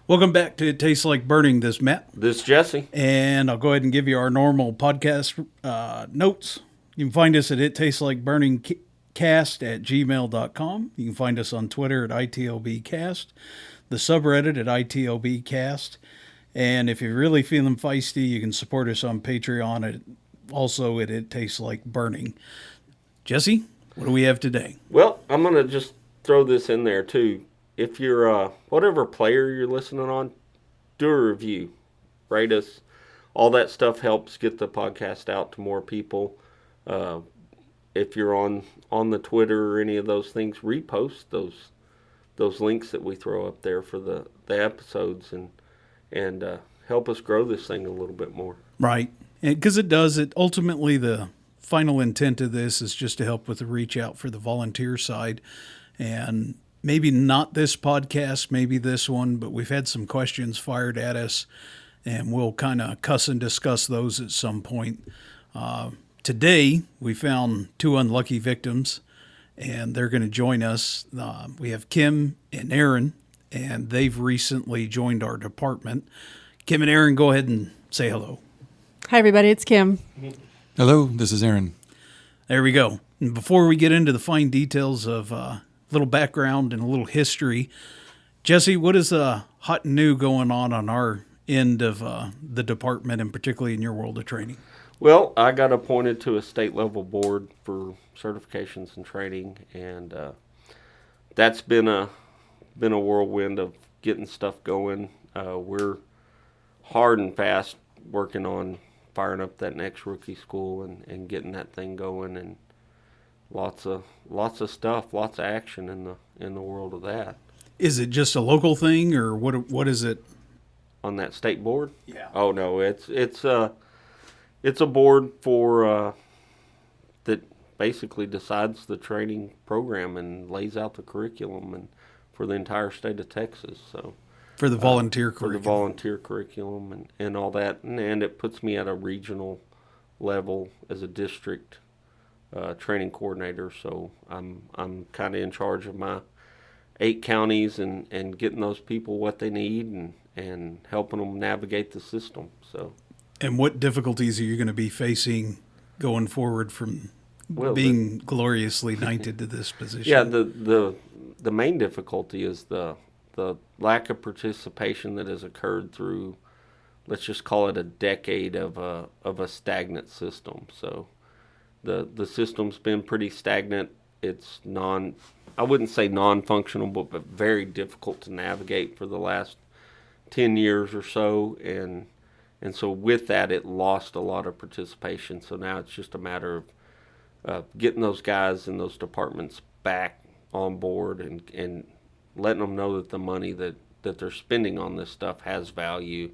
Welcome back to It Tastes Like Burning. This is Matt. This is Jesse. And I'll go ahead and give you our normal podcast notes. You can find us at ittasteslikeburningcast@gmail.com. You can find us on Twitter at itlbcast, the subreddit at itlbcast. And if you're really feeling feisty, you can support us on Patreon also at It Tastes Like Burning. Jesse, what do we have today? Well, I'm going to just throw this in there too. If you're whatever player you're listening on, do a review, rate us. All that stuff helps get the podcast out to more people. If you're on the Twitter or any of those things, repost those links that we throw up there for the episodes and help us grow this thing a little bit more. Right, because it does. It ultimately, the final intent of this is just to help with the reach out for the volunteer side, and maybe not this podcast, maybe this one, but we've had some questions fired at us, and we'll kind of cuss and discuss those at some point. Today, we found two unlucky victims, and they're going to join us. We have Kim and Aaron, and they've recently joined our department. Kim and Aaron, go ahead and say hello. Hi, everybody. It's Kim. Hello, this is Aaron. There we go. And before we get into the fine details of little background and a little history, Jesse, what is hot and new going on our end of the department, and particularly in your world of training? Well, I got appointed to a state-level board for certifications and training, and that's been a whirlwind of getting stuff going. We're hard and fast working on firing up that next rookie school and getting that thing going, and lots of stuff, lots of action in the world of that. Is it just a local thing, or what is it? On that state board? Yeah. Oh no, it's a board for that basically decides the training program and lays out the curriculum and for the entire state of Texas. So for the volunteer curriculum. For the volunteer curriculum and all that, and it puts me at a regional level as a district training coordinator. So I'm kind of in charge of my 8 counties and getting those people what they need and helping them navigate the system. So. And what difficulties are you going to be facing going forward from being gloriously knighted to this position? Yeah, the main difficulty is the lack of participation that has occurred through, let's just call it a decade of a stagnant system. So the system's been pretty stagnant. It's I wouldn't say non-functional, but very difficult to navigate for the last 10 years or so, and so with that, it lost a lot of participation. So now it's just a matter of getting those guys in those departments back on board and letting them know that the money that they're spending on this stuff has value,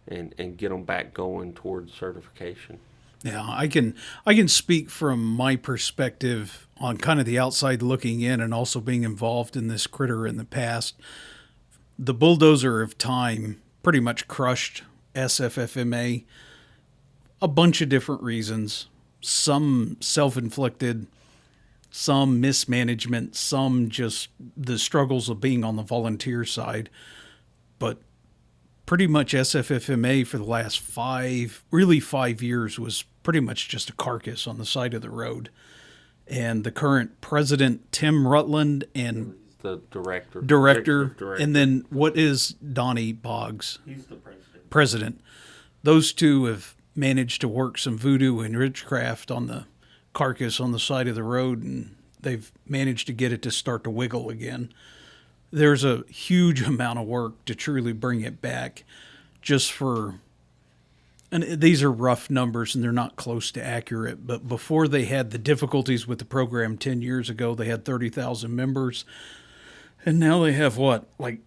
and get them back going towards certification. Yeah, I can speak from my perspective on kind of the outside looking in, and also being involved in this critter in the past. The bulldozer of time pretty much crushed SFFMA, a bunch of different reasons, some self-inflicted, some mismanagement, some just the struggles of being on the volunteer side. But pretty much SFFMA for the last 5 years was pretty much just a carcass on the side of the road. And the current president, Tim Rutland, and the director, and then what is Donnie Boggs? He's the president. Those two have managed to work some voodoo and witchcraft on the carcass on the side of the road, and they've managed to get it to start to wiggle again. There's a huge amount of work to truly bring it back, and these are rough numbers and they're not close to accurate, but before they had the difficulties with the program 10 years ago, they had 30,000 members, and now they have like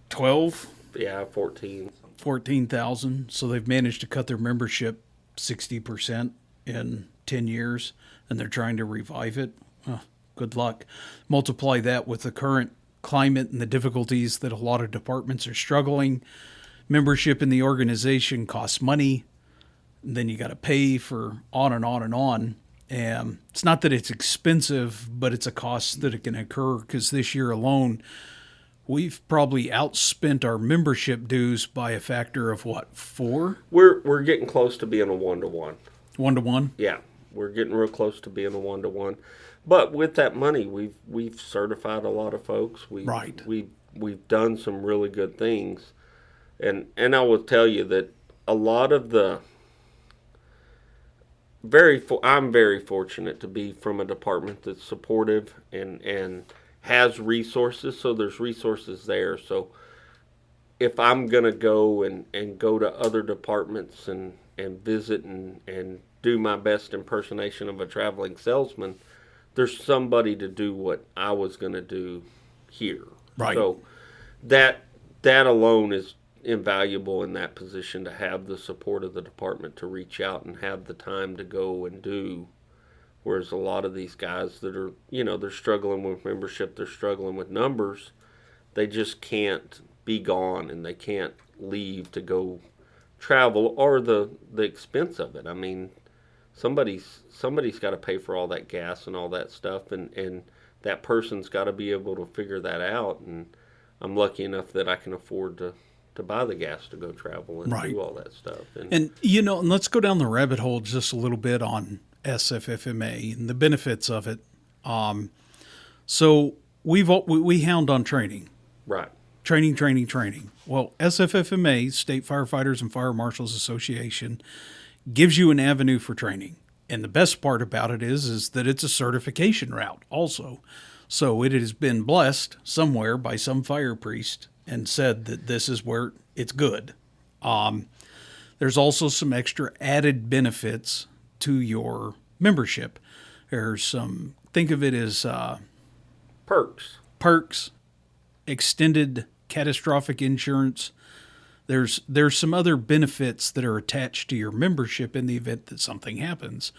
12? Yeah, 14,000. So they've managed to cut their membership 60% in 10 years, and they're trying to revive it. Good luck. Multiply that with the current climate and the difficulties that a lot of departments are struggling. Membership in the organization costs money, and then you got to pay for on and on and on. And it's not that it's expensive, but it's a cost that it can occur, because this year alone, we've probably outspent our membership dues by a factor of what, 4? We're getting close to being a 1-to-1. 1-to-1? Yeah, we're getting real close to being a 1-to-1. But with that money, we've certified a lot of folks. Right. We've done some really good things, and I will tell you that a lot of the I'm very fortunate to be from a department that's supportive and has resources. So there's resources there. So if I'm gonna go and go to other departments and visit and do my best impersonation of a traveling salesman, there's somebody to do what I was gonna do here. Right. So that alone is invaluable in that position, to have the support of the department to reach out and have the time to go and do. Whereas a lot of these guys that are, they're struggling with membership, they're struggling with numbers, they just can't be gone and they can't leave to go travel, or the expense of it. I mean, somebody's got to pay for all that gas and all that stuff, and that person's got to be able to figure that out. And I'm lucky enough that I can afford to buy the gas to go travel and Right. do all that stuff. And and let's go down the rabbit hole just a little bit on SFFMA and the benefits of it. So we hound on training. Right. Training. Well, SFFMA, State Firefighters and Fire Marshals Association, gives you an avenue for training. And the best part about it is that it's a certification route also. So it has been blessed somewhere by some fire priest and said that this is where it's good. There's also some extra added benefits to your membership. There's some, think of it as perks, extended catastrophic insurance. There's some other benefits that are attached to your membership in the event that something happens.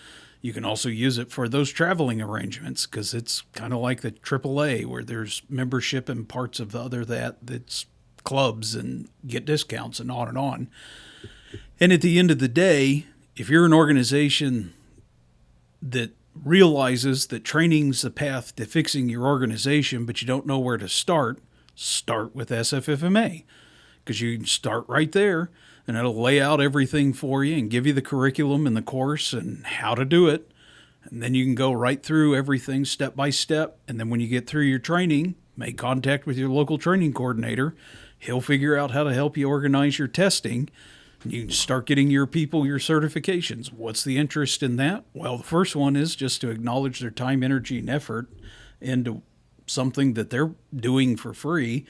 You can also use it for those traveling arrangements, because it's kind of like the AAA, where there's membership and parts of the other that's clubs and get discounts and on and on. And at the end of the day, if you're an organization that realizes that training's the path to fixing your organization, but you don't know where to start with SFFMA, because you can start right there and it'll lay out everything for you and give you the curriculum and the course and how to do it. And then you can go right through everything step by step. And then when you get through your training, make contact with your local training coordinator. He'll figure out how to help you organize your testing. And you can start getting your people your certifications. What's the interest in that? Well, the first one is just to acknowledge their time, energy, and effort into something that they're doing for free.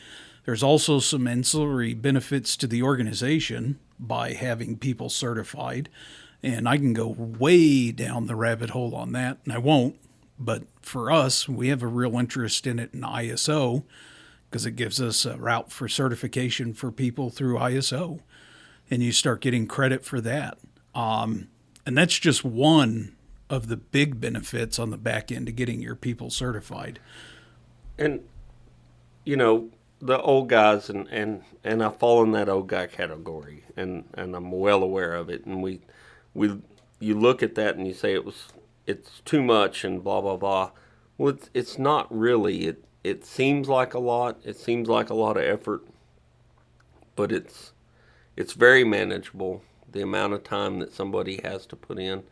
There's also some ancillary benefits to the organization by having people certified. And I can go way down the rabbit hole on that, and I won't. But for us, we have a real interest in it in ISO, because it gives us a route for certification for people through ISO. And you start getting credit for that. And that's just one of the big benefits on the back end of getting your people certified. And, the old guys, and I fall in that old guy category, and I'm well aware of it. And you look at that and you say it's too much and blah blah blah. Well, it's not really. It seems like a lot. It seems like a lot of effort, but it's very manageable. The amount of time that somebody has to put in,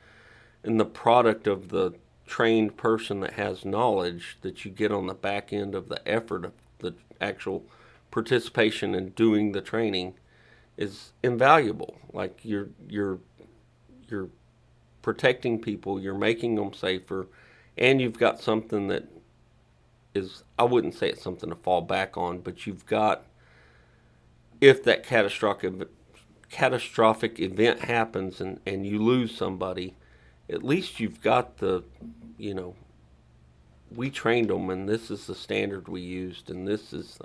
and the product of the trained person that has knowledge that you get on the back end of the effort of the actual participation in doing the training is invaluable. Like you're protecting people, you're making them safer, and you've got something that is, I wouldn't say it's something to fall back on, but you've got, if that catastrophic event happens and you lose somebody, at least you've got we trained them, and this is the standard we used, and this is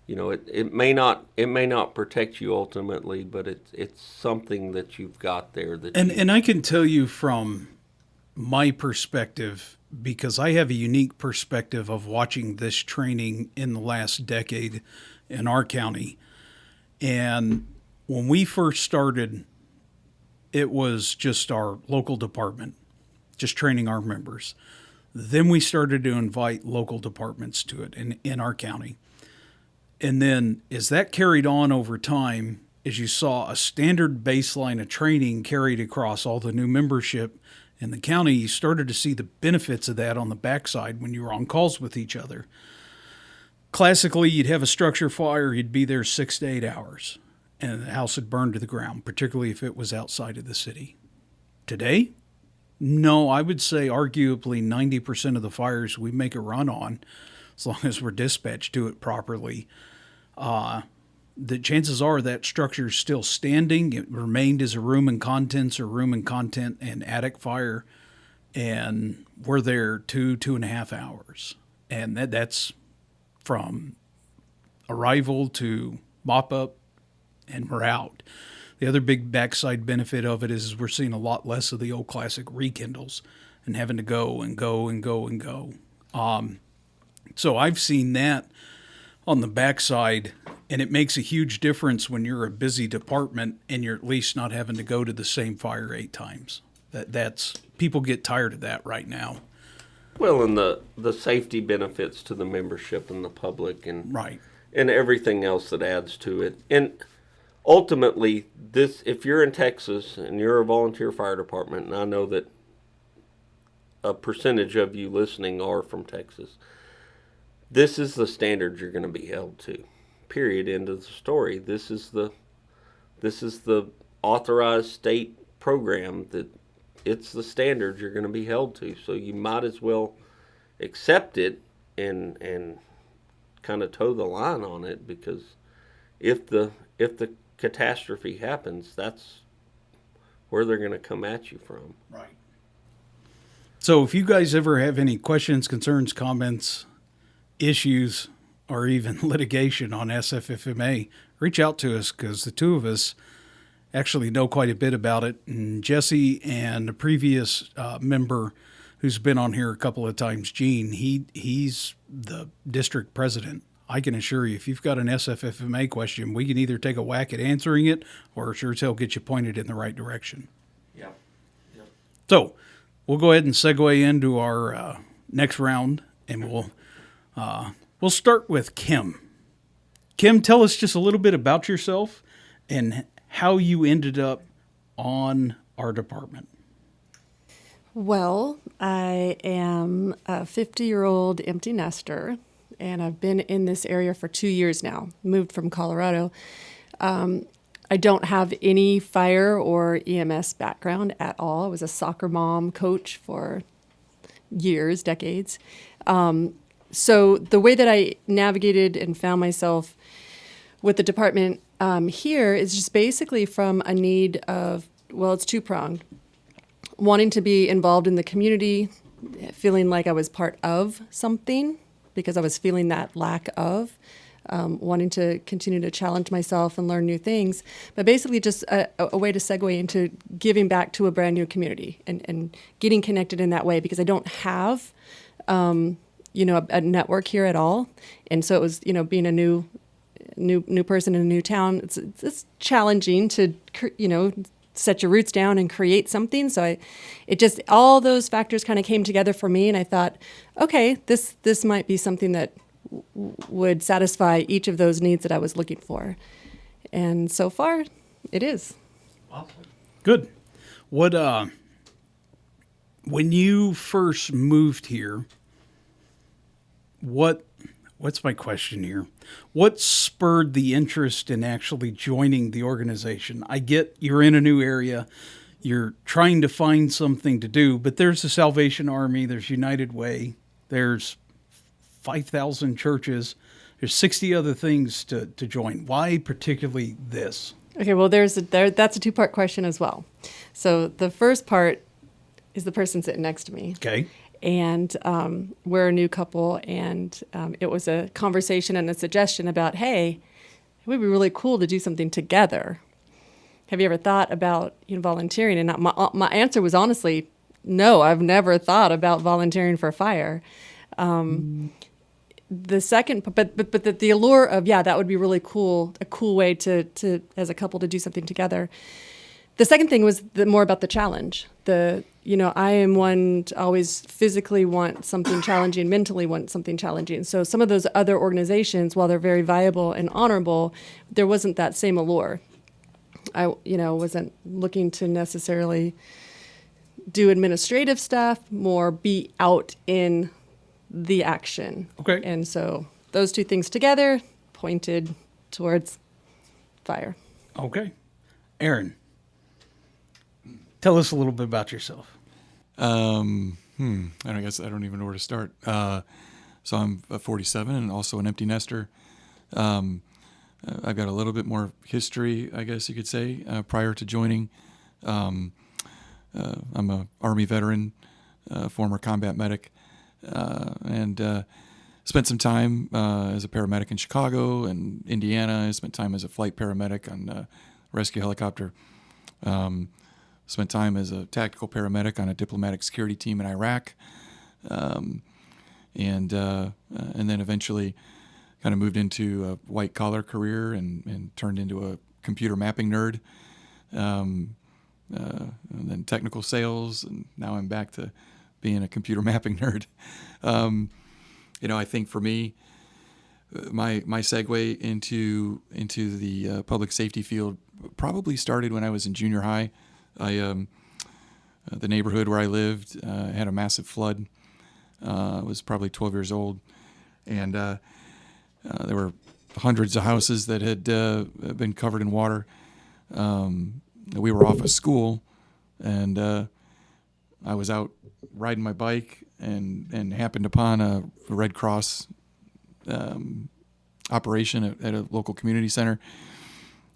it may not protect you ultimately, but it's something that you've got there and I can tell you from my perspective, because I have a unique perspective of watching this training in the last decade in our county. And when we first started, it was just our local department, just training our members. Then we started to invite local departments to it in our county. And then as that carried on over time, as you saw a standard baseline of training carried across all the new membership in the county, you started to see the benefits of that on the backside when you were on calls with each other. Classically, you'd have a structure fire, you'd be there 6 to 8 hours, and the house would burn to the ground, particularly if it was outside of the city. Today, no, I would say arguably 90% of the fires we make a run on, as long as we're dispatched to it properly, the chances are that structure is still standing. It remained as a room and contents or room and content and attic fire, and we're there 2.5 hours. And that's from arrival to mop up, and we're out. The other big backside benefit of it is we're seeing a lot less of the old classic rekindles and having to go and go and go and go. So I've seen that on the backside, and it makes a huge difference when you're a busy department and you're at least not having to go to the same fire 8 times. That's people get tired of that right now. Well, and the safety benefits to the membership and the public and Right. and everything else that adds to it. And ultimately, this, if you're in Texas and you're a volunteer fire department, and I know that a percentage of you listening are from Texas, this is the standard you're going to be held to. Period. End of the story. This is the authorized state program that it's the standard you're going to be held to. So you might as well accept it and kind of toe the line on it, because if the catastrophe happens, that's where they're going to come at you from. Right. So if you guys ever have any questions, concerns, comments, issues, or even litigation on SFFMA, reach out to us, because the two of us actually know quite a bit about it. And Jesse and a previous member who's been on here a couple of times, Gene, he's the district president. I can assure you, if you've got an SFFMA question, we can either take a whack at answering it or sure as hell get you pointed in the right direction. Yeah. Yep. So we'll go ahead and segue into our next round, and we'll start with Kim. Kim, tell us just a little bit about yourself and how you ended up on our department. Well, I am a 50-year-old empty nester, and I've been in this area for 2 years now, moved from Colorado. I don't have any fire or EMS background at all. I was a soccer mom, coach for years, decades. So the way that I navigated and found myself with the department here is just basically from a need of, well, it's two-pronged. Wanting to be involved in the community, feeling like I was part of something because I was feeling that lack of, wanting to continue to challenge myself and learn new things, but basically just a way to segue into giving back to a brand new community and getting connected in that way, because I don't have, a network here at all. And so it was, being a new person in a new town, it's challenging to, set your roots down and create something. So it just, all those factors kind of came together for me. And I thought, okay, this might be something that would satisfy each of those needs that I was looking for. And so far it is. Awesome. Good. What, when you first moved here, what's my question here? What spurred the interest in actually joining the organization? I get you're in a new area, you're trying to find something to do, but there's the Salvation Army, there's United Way, there's 5,000 churches, there's 60 other things to join. Why particularly this? Okay, well, that's a two-part question as well. So the first part is the person sitting next to me. Okay. And we're a new couple, and it was a conversation and a suggestion about, hey, it would be really cool to do something together. Have you ever thought about volunteering? And my answer was honestly, no, I've never thought about volunteering for fire. The second, but the allure of, that would be really cool, a cool way to as a couple to do something together. The second thing was more about the challenge. I am one to always physically want something challenging, mentally want something challenging. So some of those other organizations, while they're very viable and honorable, there wasn't that same allure. I, wasn't looking to necessarily do administrative stuff, more be out in the action. Okay. And so those two things together pointed towards fire. Okay. Aaron, tell us a little bit about yourself. I guess I don't even know where to start. So I'm 47 and also an empty nester. I've got a little bit more history, I guess you could say, prior to joining. I'm a Army veteran, former combat medic, and spent some time as a paramedic in Chicago and Indiana. I spent time as a flight paramedic on a rescue helicopter. Spent time as a tactical paramedic on a diplomatic security team in Iraq, and then eventually kind of moved into a white collar career and turned into a computer mapping nerd, and then technical sales, and now I'm back to being a computer mapping nerd. I think for me, my segue into the public safety field probably started when I was in junior high. The neighborhood where I lived had a massive flood. I was probably 12 years old, and there were hundreds of houses that had been covered in water. We were off of school, and I was out riding my bike and happened upon a Red Cross operation at a local community center.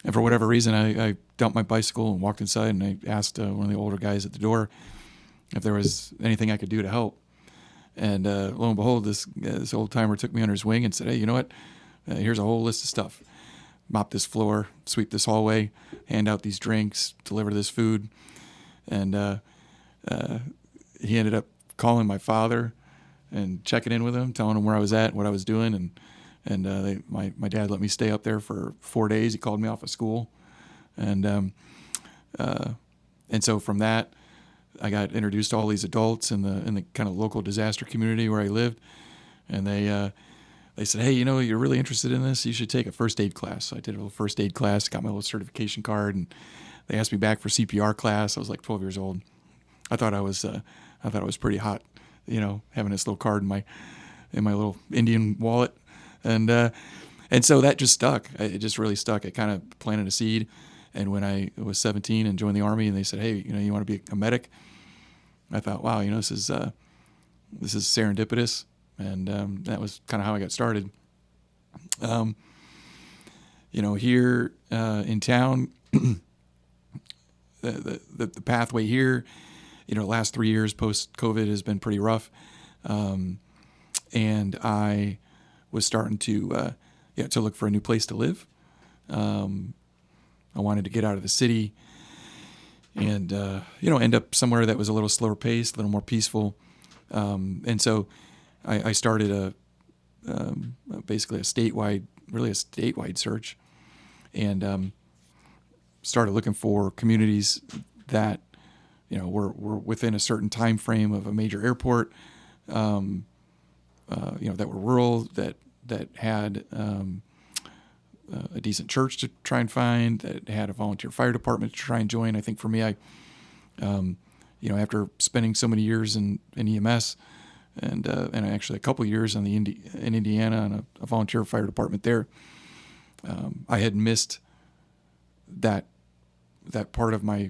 And for whatever reason, I dumped my bicycle and walked inside, and I asked one of the older guys at the door if there was anything I could do to help. And lo and behold, this old timer took me under his wing and said, "Hey, you know what? Here's a whole list of stuff. Mop this floor, sweep this hallway, hand out these drinks, deliver this food." And he ended up calling my father and checking in with him, telling him where I was at, what I was doing, and my dad let me stay up there for 4 days. He called me off of school, and so from that, I got introduced to all these adults in the kind of local disaster community where I lived, and they said, "Hey, you're really interested in this. You should take a first aid class." So I did a little first aid class, got my little certification card, and they asked me back for CPR class. I was like 12 years old. I thought I was pretty hot, having this little card in my little Indian wallet. And so that just stuck. It just really stuck. It kind of planted a seed. And when I was 17 and joined the Army, and they said, "Hey, you want to be a medic?" I thought, wow, this is serendipitous. And that was kind of how I got started. Here in town, the pathway here, the last 3 years post-COVID has been pretty rough. And I was starting to look for a new place to live. I wanted to get out of the city and, end up somewhere that was a little slower paced, a little more peaceful. And so I started basically a statewide search, and started looking for communities that, were within a certain time frame of a major airport, that were rural, that had a decent church to try and find, that had a volunteer fire department to try and join. I think for me, after spending so many years in EMS, and actually a couple of years in Indiana on a volunteer fire department there, I had missed that part of my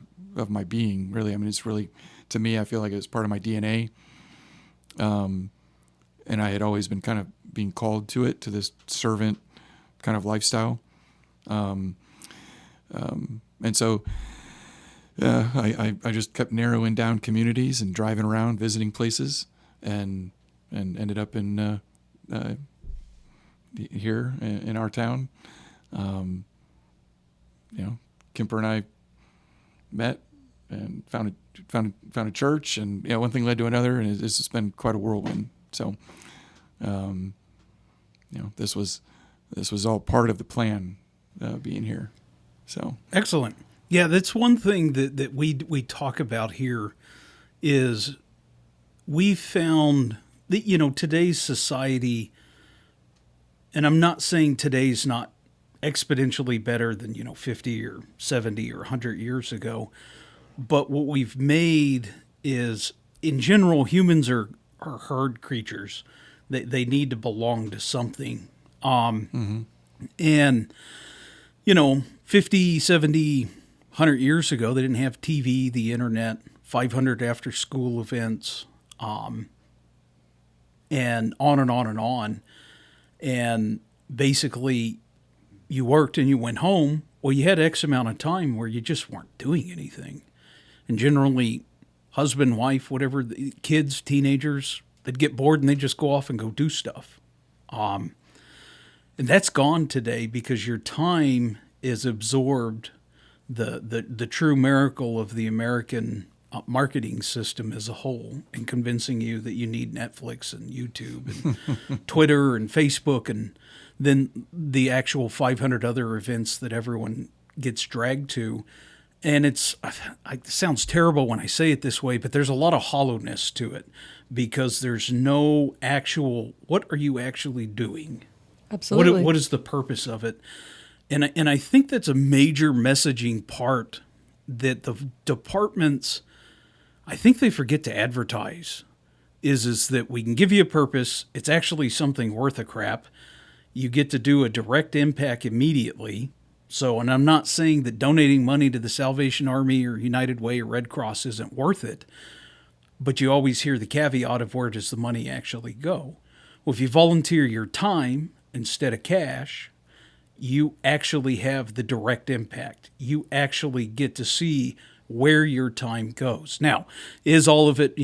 being, really. I mean, it's really, to me, I feel like it's part of my DNA. And I had always been kind of being called to this servant kind of lifestyle. And so I just kept narrowing down communities and driving around, visiting places, and ended up in here in our town. Kemper and I met and found a church, and one thing led to another, and it's just been quite a whirlwind. So, this was all part of the plan, being here. So Excellent. Yeah, that's one thing that we talk about here is we found that, today's society, and I'm not saying today's not exponentially better than, 50 or 70 or 100 years ago, but what we've made is, in general, humans are herd creatures. They need to belong to something. And, 50, 70, 100 years ago, they didn't have TV, the internet, 500 after school events, and on and on and on. And basically, you worked and you went home. Well, you had X amount of time where you just weren't doing anything. And generally, husband, wife, whatever, the kids, teenagers, they'd get bored and they'd just go off and go do stuff. And that's gone today because your time is absorbed. The true miracle of the American marketing system as a whole, and convincing you that you need Netflix and YouTube and Twitter and Facebook, and then the actual 500 other events that everyone gets dragged to. And it sounds terrible when I say it this way, but there's a lot of hollowness to it because there's no actual, what are you actually doing? Absolutely. What is the purpose of it? And I think that's a major messaging part that the departments, I think they forget to advertise, is that we can give you a purpose. It's actually something worth a crap. You get to do a direct impact immediately. So, and I'm not saying that donating money to the Salvation Army or United Way or Red Cross isn't worth it, but you always hear the caveat of where does the money actually go? Well, if you volunteer your time instead of cash, you actually have the direct impact. You actually get to see where your time goes. Now, is all of it,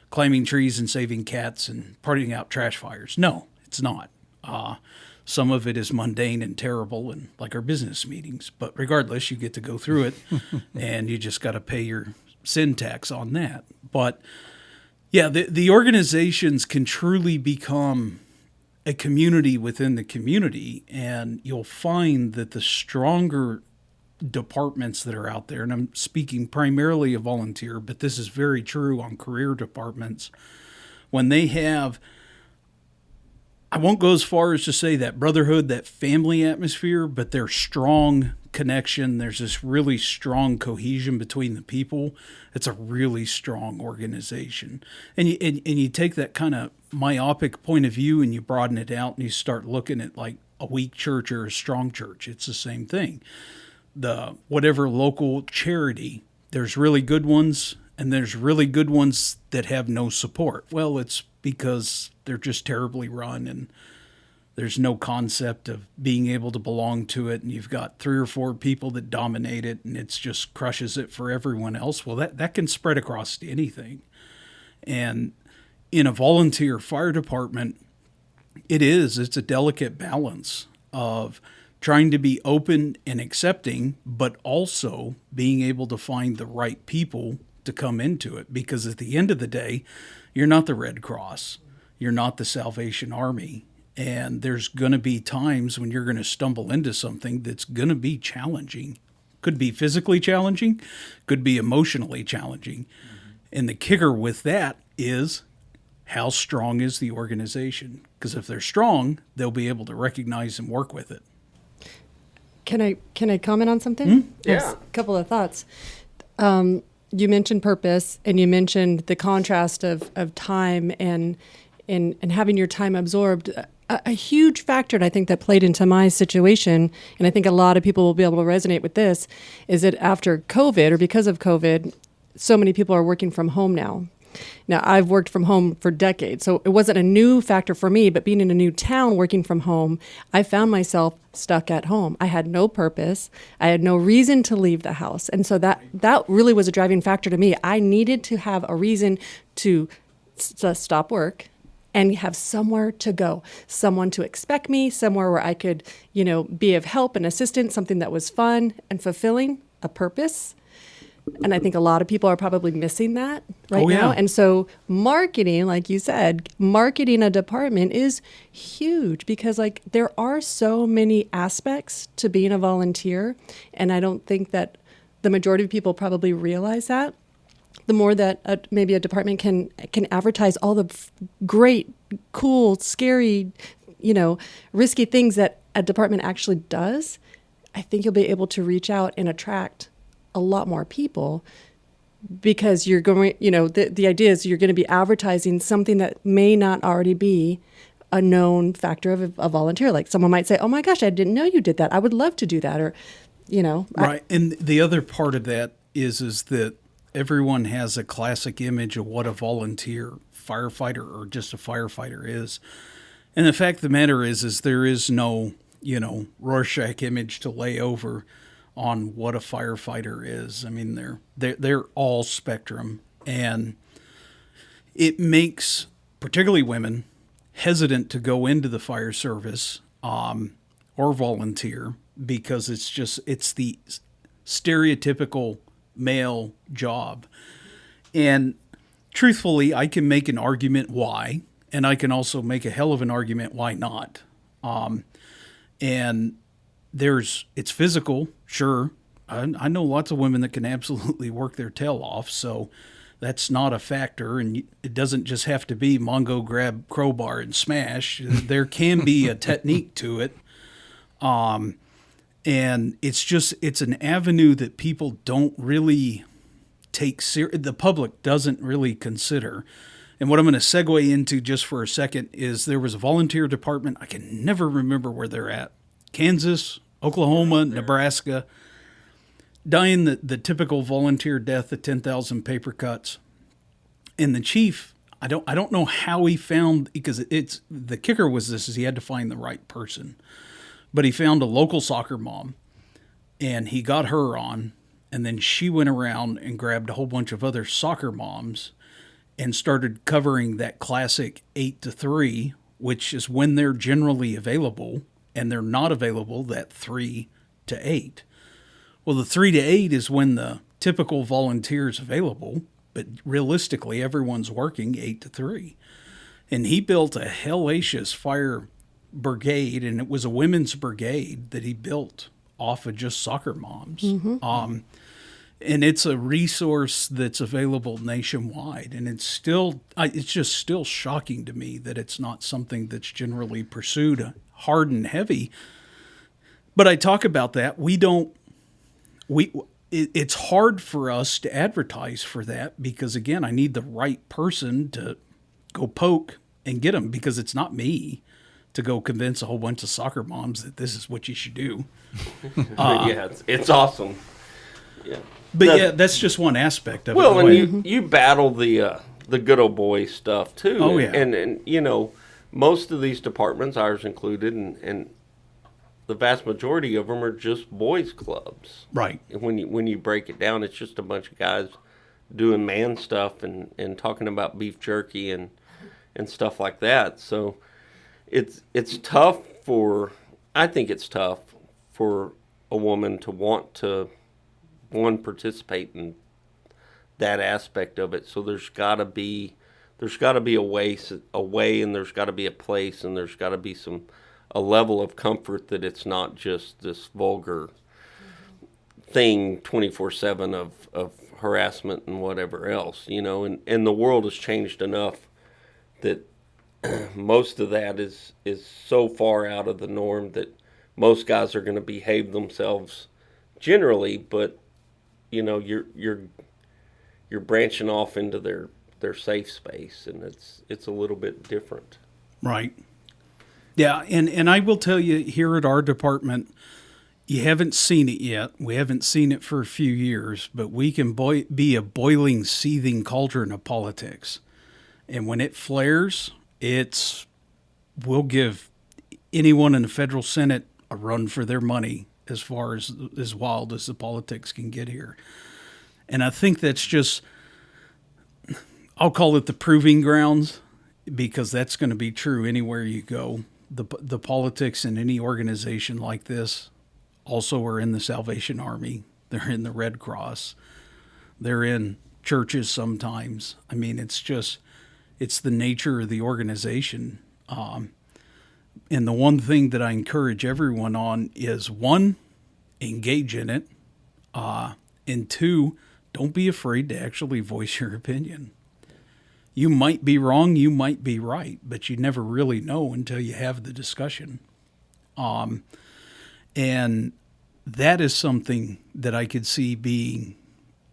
climbing trees and saving cats and putting out trash fires? No, it's not. Some of it is mundane and terrible, and like our business meetings. But regardless, you get to go through it, and you just got to pay your sin tax on that. But yeah, the organizations can truly become a community within the community, and you'll find that the stronger departments that are out there, and I'm speaking primarily of volunteer, but this is very true on career departments, when they have, I won't go as far as to say that brotherhood, that family atmosphere, but there's strong connection. There's this really strong cohesion between the people. It's a really strong organization. And you take that kind of myopic point of view and you broaden it out and you start looking at like a weak church or a strong church. It's the same thing. The whatever local charity, there's really good ones and there's really good ones that have no support. Well, it's because they're just terribly run and there's no concept of being able to belong to it, and you've got 3 or 4 people that dominate it and it just crushes it for everyone else. Well, that can spread across to anything. And in a volunteer fire department, it's a delicate balance of trying to be open and accepting, but also being able to find the right people to come into it. Because at the end of the day, you're not the Red Cross. You're not the Salvation Army. And there's going to be times when you're going to stumble into something that's going to be challenging. Could be physically challenging, could be emotionally challenging. Mm-hmm. And the kicker with that is how strong is the organization? Because if they're strong, they'll be able to recognize and work with it. Can I comment on something? Mm-hmm. Yeah. A couple of thoughts. You mentioned purpose, and you mentioned the contrast of time and having your time absorbed. A huge factor, and I think that played into my situation, and I think a lot of people will be able to resonate with this, is that after COVID, or because of COVID, so many people are working from home now. Now, I've worked from home for decades, so it wasn't a new factor for me, but being in a new town working from home, I found myself stuck at home. I had no purpose. I had no reason to leave the house. And so that really was a driving factor to me. I needed to have a reason to stop work and have somewhere to go, someone to expect me, somewhere where I could, be of help and assistance, something that was fun and fulfilling, a purpose. And I think a lot of people are probably missing that right now. And so marketing, like you said, marketing a department is huge because there are so many aspects to being a volunteer. And I don't think that the majority of people probably realize that, the more that maybe a department can advertise all the great, cool, scary, risky things that a department actually does, I think you'll be able to reach out and attract a lot more people, because you're going, the idea is you're going to be advertising something that may not already be a known factor of a volunteer. Like someone might say, oh my gosh, I didn't know you did that. I would love to do that. Or, Right. And the other part of that is that everyone has a classic image of what a volunteer firefighter or just a firefighter is. And the fact of the matter is there is no, Rorschach image to lay over on what a firefighter is. I mean, they're all spectrum, and it makes particularly women hesitant to go into the fire service or volunteer, because it's the stereotypical male job. And truthfully, I can make an argument why, and I can also make a hell of an argument why not. And it's physical, sure. I know lots of women that can absolutely work their tail off, so that's not a factor. And it doesn't just have to be Mongo, grab crowbar and smash. There can be a technique to it. And it's an avenue that people don't really take the public doesn't really consider. And what I'm going to segue into just for a second is there was a volunteer department. I can never remember where they're at. Kansas, Oklahoma, Nebraska, dying the typical volunteer death of 10,000 paper cuts. And the chief, I don't know how he found, because the kicker was this, is he had to find the right person. But he found a local soccer mom, and he got her on, and then she went around and grabbed a whole bunch of other soccer moms and started covering that classic 8 to 3, which is when they're generally available, and they're not available that 3 to 8. Well, the 3 to 8 is when the typical volunteer is available, but realistically, everyone's working 8 to 3. And he built a hellacious fire brigade, and it was a women's brigade that he built off of just soccer moms. Mm-hmm. And it's a resource that's available nationwide, and it's just still shocking to me that it's not something that's generally pursued hard and heavy. But I talk about that. It's hard for us to advertise for that, because again, I need the right person to go poke and get them, because it's not me to go convince a whole bunch of soccer moms that this is what you should do. Yeah, it's awesome. Yeah. But that's just one aspect of it. Well, and you battle the good old boy stuff too. Oh, yeah. And most of these departments, ours included, and the vast majority of them are just boys clubs. Right. And when you break it down, it's just a bunch of guys doing man stuff and talking about beef jerky and stuff like that. So it's tough I think it's tough for a woman to want to participate in that aspect of it. So there's got to be a way, and there's got to be a place, and there's got to be a level of comfort that it's not just this vulgar thing 24/7 of harassment and whatever else, and the world has changed enough that most of that is so far out of the norm that most guys are going to behave themselves generally, but you're branching off into their safe space, and it's a little bit different. Right. Yeah, and I will tell you, here at our department, you haven't seen it yet. We haven't seen it for a few years, but we can be a boiling, seething cauldron of politics. And when it flares, we'll give anyone in the federal Senate a run for their money, as far as wild as the politics can get here. And I think that's just, I'll call it the proving grounds, because that's going to be true anywhere you go. The politics in any organization like this also are in the Salvation Army. They're in the Red Cross. They're in churches sometimes. I mean, it's the nature of the organization. And the one thing that I encourage everyone on is, one, engage in it. And two, don't be afraid to actually voice your opinion. You might be wrong, you might be right, but you never really know until you have the discussion. And that is something that I could see being,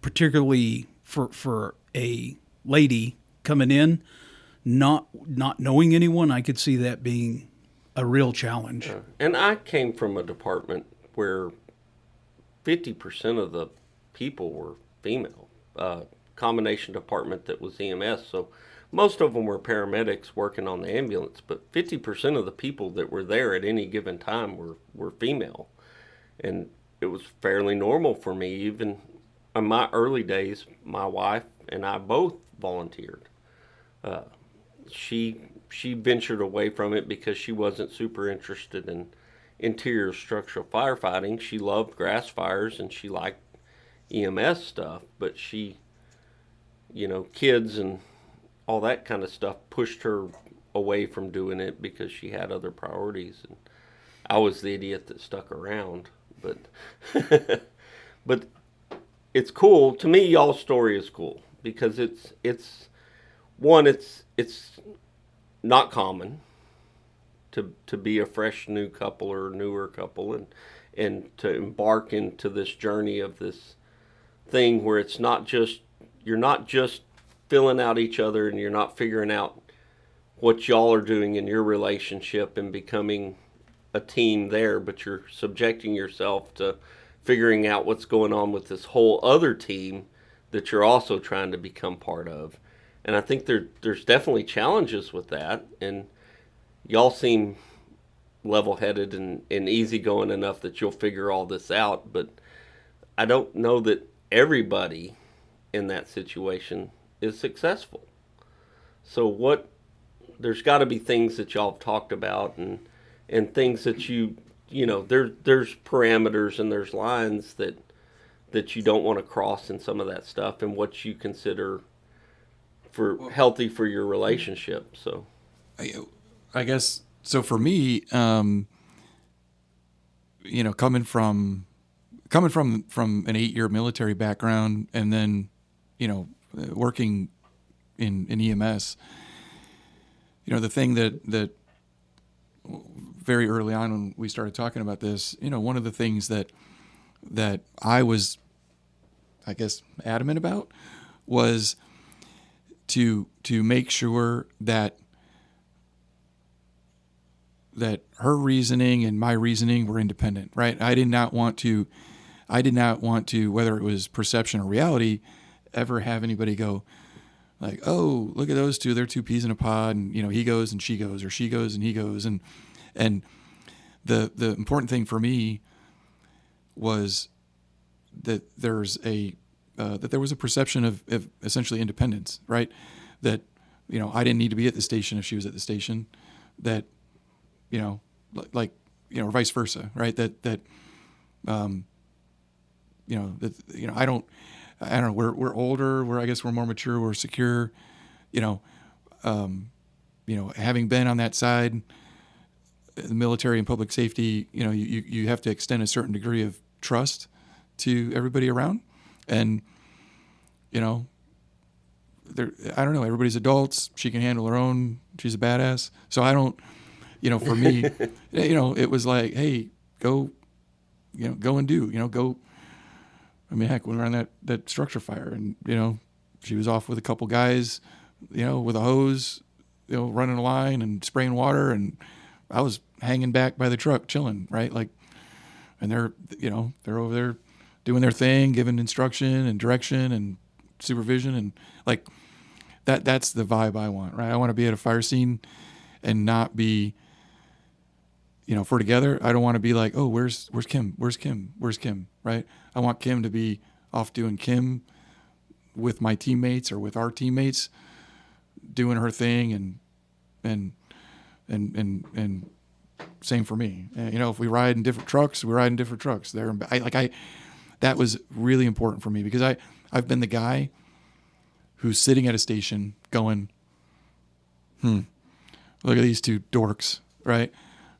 particularly for a lady coming in, not knowing anyone. I could see that being a real challenge. And I came from a department where 50% of the people were female. Combination department that was EMS, so most of them were paramedics working on the ambulance, but 50% of the people that were there at any given time were female. And it was fairly normal for me. Even in my early days, my wife and I both volunteered. She ventured away from it because she wasn't super interested in interior structural firefighting. She loved grass fires and she liked EMS stuff, but she, kids and all that kind of stuff pushed her away from doing it because she had other priorities. And I was the idiot that stuck around. But but it's cool. To me, y'all's story is cool because it's not common to be a fresh new couple or newer couple and to embark into this journey of this thing where you're not just filling out each other and you're not figuring out what y'all are doing in your relationship and becoming a team there, but you're subjecting yourself to figuring out what's going on with this whole other team that you're also trying to become part of. And I think there's definitely challenges with that, and y'all seem level-headed and easygoing enough that you'll figure all this out, but I don't know that everybody in that situation is successful. So there's got to be things that y'all have talked about and things that there's parameters and there's lines that you don't want to cross in some of that stuff and what you consider healthy for your relationship. So I guess so for me, coming from an 8-year military background and then, working in EMS, the thing that very early on when we started talking about this, one of the things that I was, I guess, adamant about was to make sure that her reasoning and my reasoning were independent, right? I did not want to, whether it was perception or reality, ever have anybody go like, oh, look at those two, they're two peas in a pod, and he goes and she goes, or she goes and he goes, and the important thing for me was that there was a perception of essentially independence, right? That I didn't need to be at the station if she was at the station, that or vice versa, right? That I don't know. We're older. I guess we're more mature. We're secure. Having been on that side, the military and public safety, you have to extend a certain degree of trust to everybody around, and I don't know. Everybody's adults. She can handle her own. She's a badass. So I don't. For me, it was like, hey, go and do. Go. I mean, heck, when we were on that structure fire, and she was off with a couple guys, with a hose, running a line and spraying water, and I was hanging back by the truck, chilling, right? Like, and they're over there doing their thing, giving instruction and direction and supervision, and like that's the vibe I want, right? I want to be at a fire scene and not be, if we're together, I don't want to be like, oh, where's Kim? Where's Kim? Where's Kim? Right? I want Kim to be off doing Kim with my teammates or with our teammates, doing her thing, and same for me. If we ride in different trucks, we ride in different trucks. That was really important for me because I've been the guy who's sitting at a station going, look at these two dorks, right?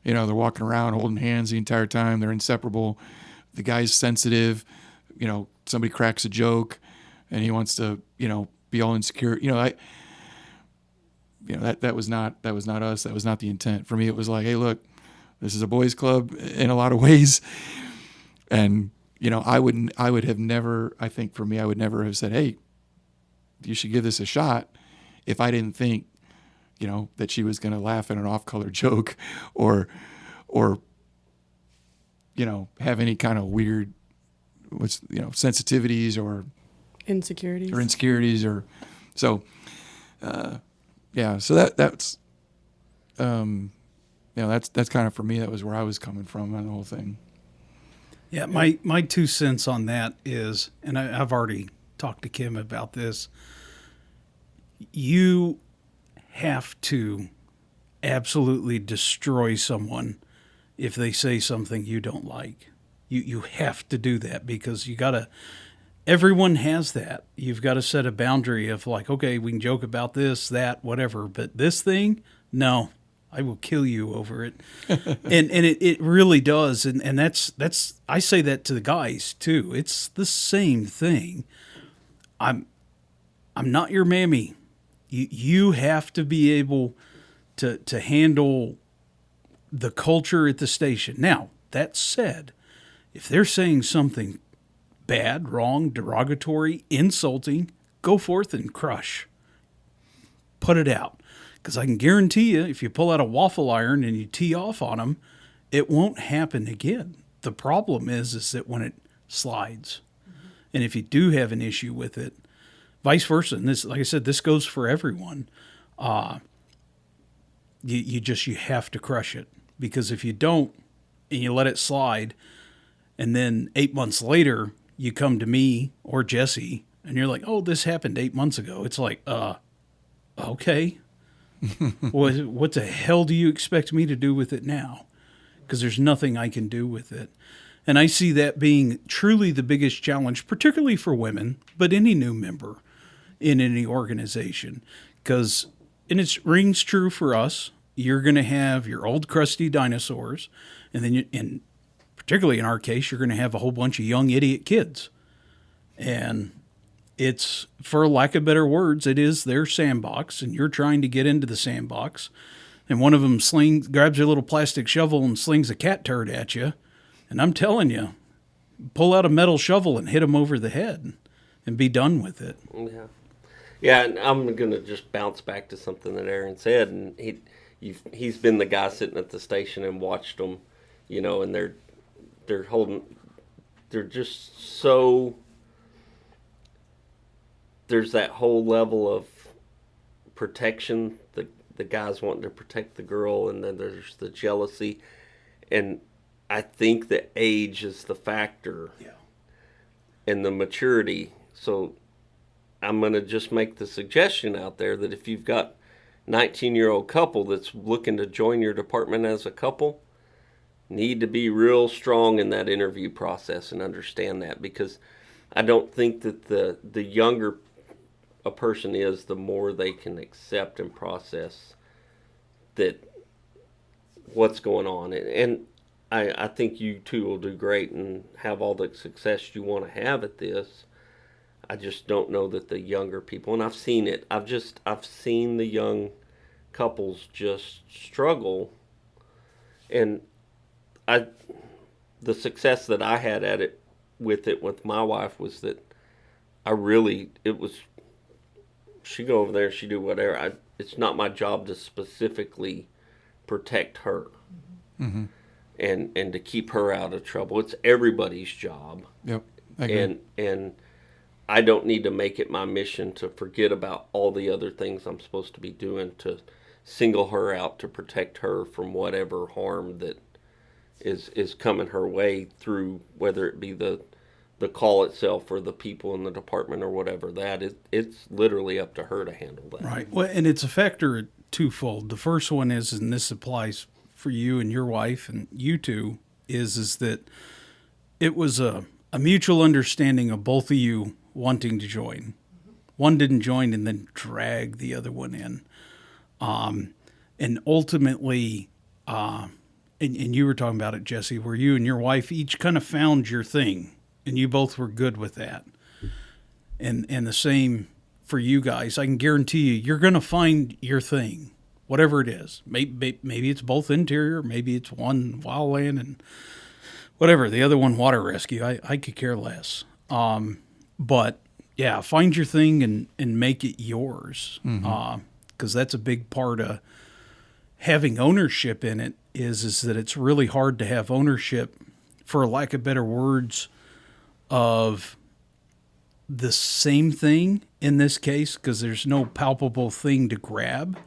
They're walking around holding hands the entire time. They're inseparable. The guy's sensitive, somebody cracks a joke and he wants to, be all insecure. That was not us. That was not the intent. For me, it was like, hey, look, this is a boys' club in a lot of ways. And, I would have never, I think for me, I would never have said, hey, you should give this a shot if I didn't think, that she was going to laugh at an off-color joke or, have any kind of weird, sensitivities or insecurities so, so that's that's kind of for me, that was where I was coming from on the whole thing. Yeah, my 2 cents on that is, and I've already talked to Kim about this, you have to absolutely destroy someone if they say something you don't like. You have to do that because everyone has that. You've got to set a boundary of like, okay, we can joke about this, that, whatever, but this thing, no, I will kill you over it. and it really does. And that's I say that to the guys too. It's the same thing. I'm not your mammy. You have to be able to handle the culture at the station. Now, that said, if they're saying something bad, wrong, derogatory, insulting, go forth and crush. Put it out. Because I can guarantee you, if you pull out a waffle iron and you tee off on them, it won't happen again. The problem is that when it slides, and if you do have an issue with it, vice versa, and this, like I said, this goes for everyone, you have to crush it. Because if you don't, and you let it slide, and then 8 months later, you come to me or Jesse, and you're like, oh, this happened 8 months ago. It's like, okay. What the hell do you expect me to do with it now? Because there's nothing I can do with it. And I see that being truly the biggest challenge, particularly for women, but any new member in any organization. Because, and it rings true for us, you're going to have your old crusty dinosaurs, and then particularly in our case, you're going to have a whole bunch of young idiot kids. And it's, for lack of better words, it is their sandbox, and you're trying to get into the sandbox. And one of them grabs a little plastic shovel and slings a cat turd at you. And I'm telling you, pull out a metal shovel and hit him over the head and be done with it. Yeah. Yeah, and I'm going to just bounce back to something that Aaron said. And he's been the guy sitting at the station and watched them, and they're just so, there's that whole level of protection, the guys wanting to protect the girl, and then there's the jealousy, and I think that age is the factor, and the maturity. So I'm going to just make the suggestion out there that if you've got 19-year-old couple that's looking to join your department as a couple, need to be real strong in that interview process and understand that, because I don't think that the younger a person is, the more they can accept and process that what's going on. And I think you two will do great and have all the success you want to have at this. I just don't know that the younger people, and I've seen it, I've seen the young couples just struggle. And the success that I had at it with my wife was that she'd go over there, she'd do whatever. It's not my job to specifically protect her, mm-hmm. and to keep her out of trouble. It's everybody's job. Yep, I agree. And I don't need to make it my mission to forget about all the other things I'm supposed to be doing to single her out to protect her from whatever harm that is coming her way through, whether it be the call itself or the people in the department or whatever that is. It's literally up to her to handle that. Right. Well, and it's a factor twofold. The first one is, and this applies for you and your wife and you two, is that it was a mutual understanding of both of you wanting to join. One didn't join and then drag the other one in. And ultimately, and you were talking about it, Jesse, where you and your wife each kind of found your thing. and you both were good with that. And the same for you guys. I can guarantee you're going to find your thing, whatever it is. Maybe it's both interior, maybe it's one wildland and whatever, the other one water rescue. I could care less. But yeah, find your thing and make it yours. Because that's a big part of having ownership in it is that it's really hard to have ownership, for lack of better words, of the same thing in this case, because there's no palpable thing to grab,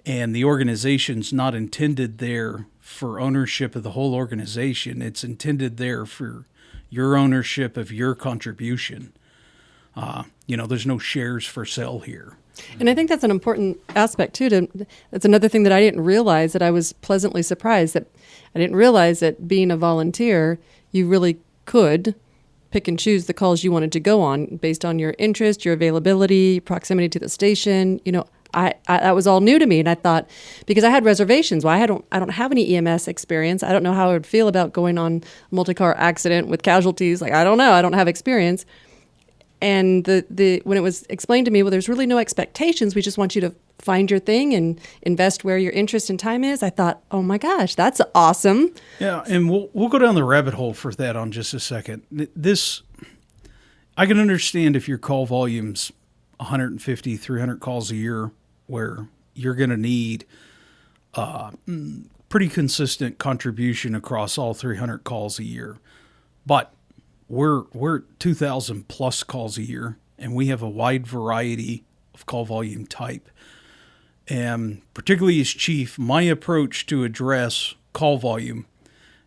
and the organization's not intended there for ownership of the whole organization. It's intended there for your ownership of your contribution. There's no shares for sale here. And I think that's an important aspect too. That's another thing that I didn't realize, that I was pleasantly surprised that I didn't realize that being a volunteer, you really could pick and choose the calls you wanted to go on based on your interest, your availability, proximity to the station. I that was all new to me, and I thought, because I had reservations. Well, I don't have any EMS experience. I don't know how I would feel about going on a multi-car accident with casualties. Like, I don't know. I don't have experience. And when it was explained to me, well, there's really no expectations. We just want you to find your thing and invest where your interest and time is. I thought, oh my gosh, that's awesome. Yeah, and we'll go down the rabbit hole for that on just a second. I can understand if your call volume's 150, 300 calls a year, where you're going to need pretty consistent contribution across all 300 calls a year. But we're 2,000 plus calls a year, and we have a wide variety of call volume type. And particularly as chief, my approach to address call volume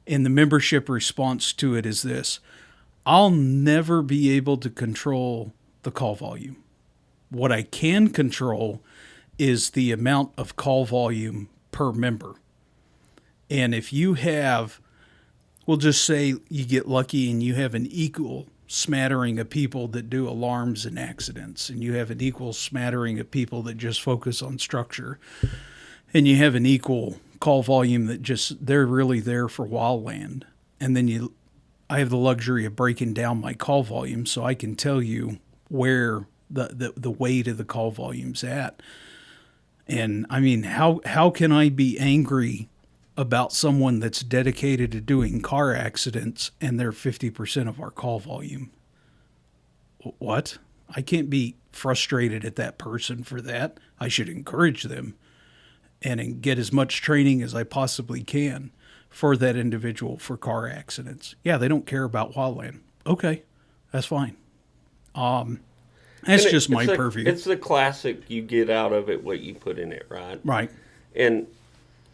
and the membership response to it is this: I'll never be able to control the call volume. What I can control is the amount of call volume per member. And if you have, we'll just say you get lucky and you have an equal smattering of people that do alarms and accidents, and you have an equal smattering of people that just focus on structure, and you have an equal call volume that just, they're really there for wildland. And then I have the luxury of breaking down my call volume so I can tell you where the weight of the call volume's at. And I mean, how can I be angry about someone that's dedicated to doing car accidents and they're 50% of our call volume? What? I can't be frustrated at that person for that. I should encourage them and get as much training as I possibly can for that individual for car accidents. Yeah, they don't care about wildland. Okay, that's fine. That's just my purview. It's the classic, you get out of it what you put in it, right? Right. And,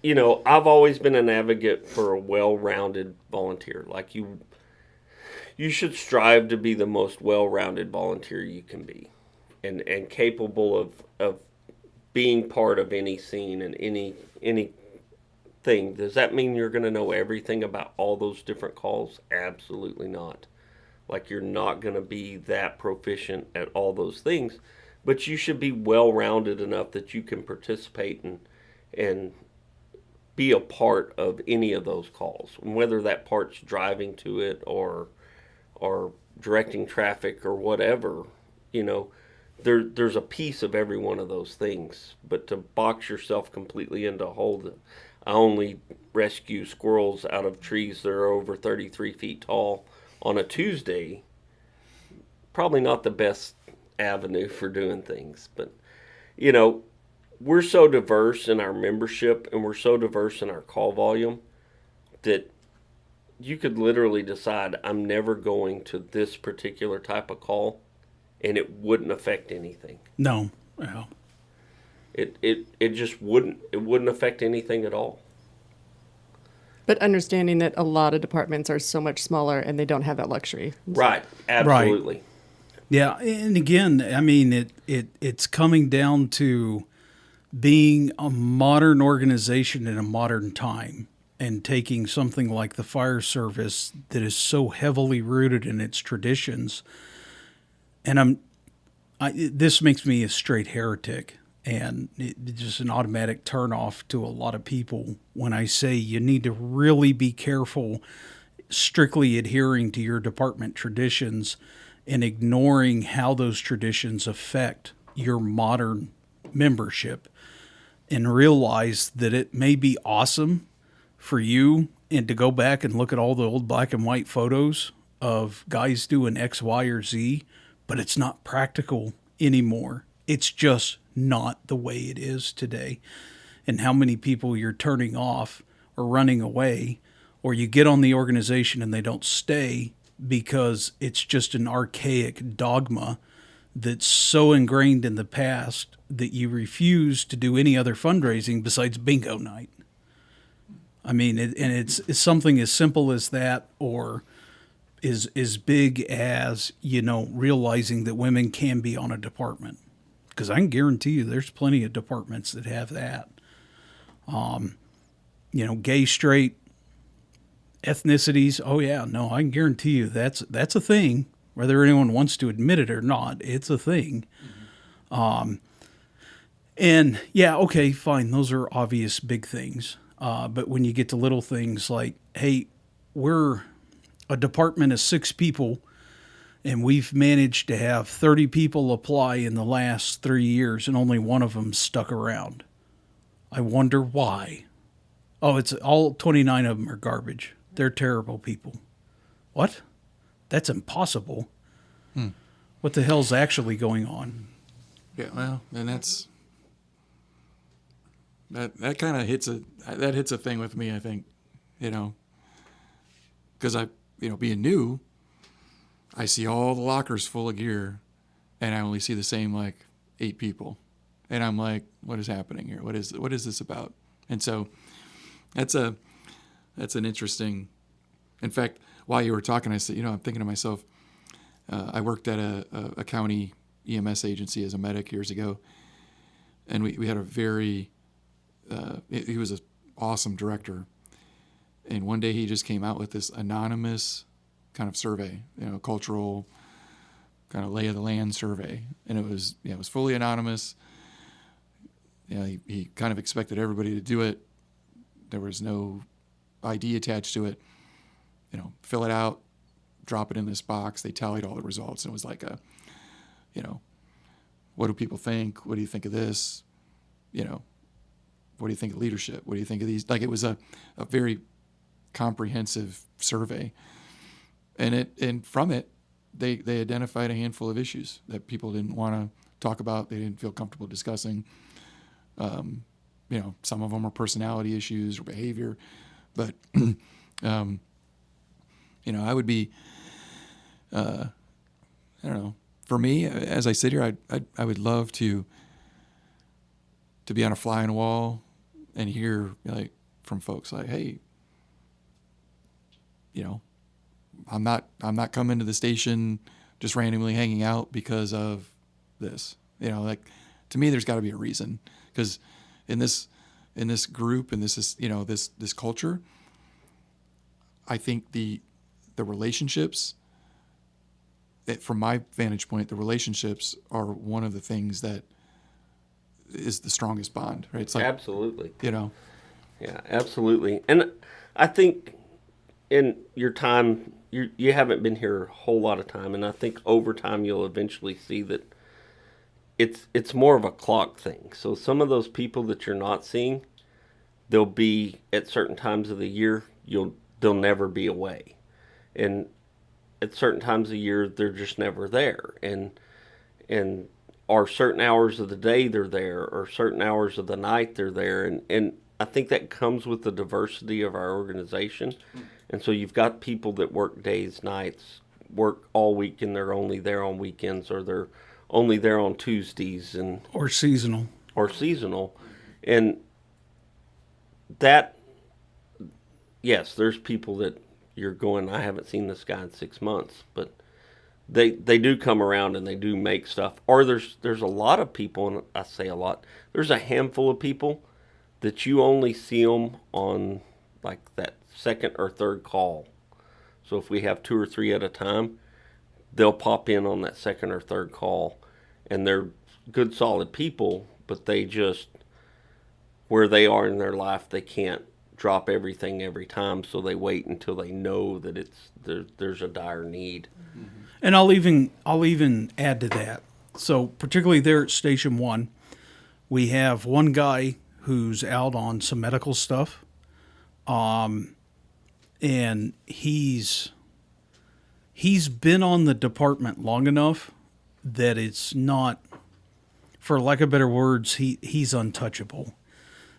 I've always been an advocate for a well-rounded volunteer. Like, you should strive to be the most well-rounded volunteer you can be, and capable of being part of any scene and any thing. Does that mean you're going to know everything about all those different calls? Absolutely not. Like, you're not going to be that proficient at all those things, but you should be well-rounded enough that you can participate and be a part of any of those calls. And whether that part's driving to it or directing traffic or whatever, there's a piece of every one of those things. But to box yourself completely into a hole that I only rescue squirrels out of trees that are over 33 feet tall on a Tuesday, probably not the best avenue for doing things. But, we're so diverse in our membership and we're so diverse in our call volume that you could literally decide, I'm never going to this particular type of call, and it wouldn't affect anything. No. Well. It just wouldn't. It wouldn't affect anything at all. But understanding that a lot of departments are so much smaller and they don't have that luxury. Right. Absolutely. Right. Yeah. And again, I mean, it's coming down to being a modern organization in a modern time and taking something like the fire service that is so heavily rooted in its traditions. And this makes me a straight heretic. And it's just an automatic turnoff to a lot of people when I say you need to really be careful strictly adhering to your department traditions and ignoring how those traditions affect your modern membership, and realize that it may be awesome for you and to go back and look at all the old black and white photos of guys doing X, Y, or Z, but it's not practical anymore. It's just not the way it is today. And how many people you're turning off or running away, or you get on the organization and they don't stay because it's just an archaic dogma that's so ingrained in the past that you refuse to do any other fundraising besides bingo night. I mean, it's something as simple as that, or is as big as, realizing that women can be on a department. Because I can guarantee you there's plenty of departments that have that. Gay, straight, ethnicities. Oh yeah, no, I can guarantee you that's a thing. Whether anyone wants to admit it or not, it's a thing. And yeah, okay, fine. Those are obvious big things. But when you get to little things like, hey, we're a department of 6 people, and we've managed to have 30 people apply in the last 3 years, and only one of them stuck around. I wonder why. Oh, it's all 29 of them are garbage. They're terrible people. What? That's impossible. What the hell's actually going on? Yeah, well, and that kind of hits a thing with me, I think, because being new, I see all the lockers full of gear, and I only see the same 8 people, and I'm like, what is happening here? What is this about? And so that's an interesting. In fact, while you were talking, I said, I'm thinking to myself, I worked at a county EMS agency as a medic years ago, and we had a very he was an awesome director, and one day he just came out with this anonymous kind of survey, cultural kind of lay of the land survey, and it was fully anonymous. He kind of expected everybody to do it. There was no ID attached to it. Fill it out, drop it in this box. They tallied all the results, and it was like what do people think? What do you think of this? What do you think of leadership? What do you think of these? It was a very comprehensive survey, and from it, they identified a handful of issues that people didn't want to talk about. They didn't feel comfortable discussing. Some of them are personality issues or behavior, but I would be, I don't know. For me, as I sit here, I would love to be on a fly on the wall and hear from folks hey, I'm not coming to the station just randomly hanging out because of this. To me, there's got to be a reason, because in this group and this culture, I think the relationships, from my vantage point, the relationships are one of the things that is the strongest bond, right? It's absolutely. Yeah, absolutely. And I think in your time, you haven't been here a whole lot of time, and I think over time you'll eventually see that it's more of a clock thing. So some of those people that you're not seeing, they'll be at certain times of the year, they'll never be away. And at certain times of the year, they're just never there. And or certain hours of the day they're there, or certain hours of the night they're there. And I think that comes with the diversity of our organization. And so you've got people that work days, nights, work all week, and they're only there on weekends, or they're only there on Tuesdays, or seasonal. And that, yes, there's people that you're going, I haven't seen this guy in 6 months, but they do come around and they do make stuff. Or there's a lot of people, and I say a lot, there's a handful of people that you only see them on that second or third call. So if we have 2 or 3 at a time, they'll pop in on that second or third call, and they're good, solid people, but they just, where they are in their life, they can't drop everything every time, so they wait until they know that there's a dire need. And I'll even add to that. So particularly there at Station 1, we have one guy who's out on some medical stuff. And he's been on the department long enough that it's not, for lack of better words, he's untouchable.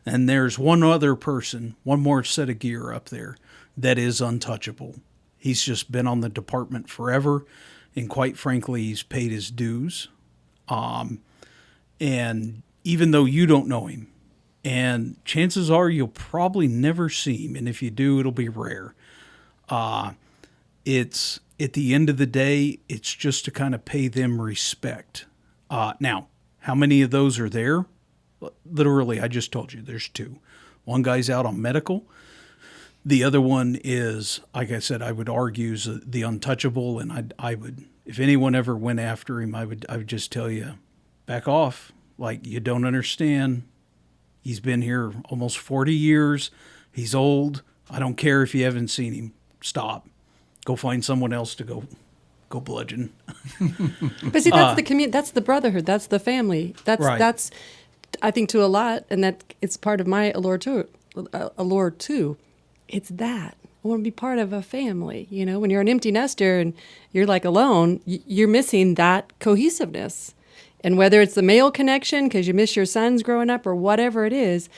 And there's one other person, one more set of gear up there that is untouchable. He's just been on the department forever, and quite frankly, he's paid his dues. And even though you don't know him, and chances are you'll probably never see him, and if you do, it'll be rare. It's at the end of the day, it's just to kind of pay them respect. Now, how many of those are there? Literally, I just told you, there's two. One guy's out on medical. The other one is, like I said, I would argue is the untouchable, and I would, if anyone ever went after him, I would just tell you, back off. Like, you don't understand. He's been here almost 40 years. He's old. I don't care if you haven't seen him. Stop. Go find someone else to go bludgeon. But see, that's the community. That's the brotherhood. That's the family. That's I think to a lot, and that it's part of my allure too. It's that I want to be part of a family. You know, when you're an empty nester and you're like alone, you're missing that cohesiveness. And whether it's the male connection because you miss your sons growing up or whatever it is,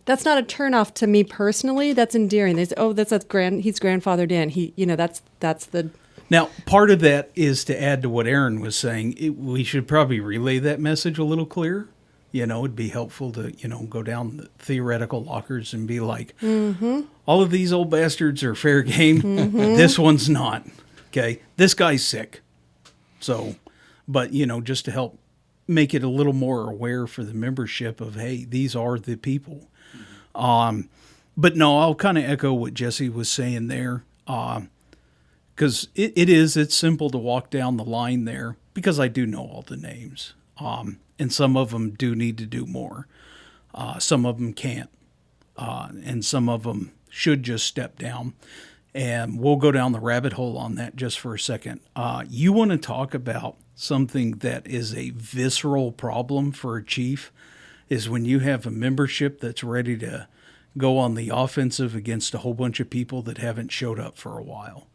that's not a turnoff to me personally. That's endearing. They say, "Oh, he's grandfathered in." That's the. Now, part of that is to add to what Aaron was saying. We should probably relay that message a little clearer. You know, it'd be helpful to, go down the theoretical lockers and be like, all of these old bastards are fair game. This one's not. Okay. This guy's sick. So, but, just to help make it a little more aware for the membership of, hey, these are the people. But no, I'll kind of echo what Jesse was saying there. Because it's simple to walk down the line there because I do know all the names. And some of them do need to do more. Some of them can't. And some of them should just step down. And we'll go down the rabbit hole on that just for a second. You want to talk about something that is a visceral problem for a chief is when you have a membership that's ready to go on the offensive against a whole bunch of people that haven't showed up for a while.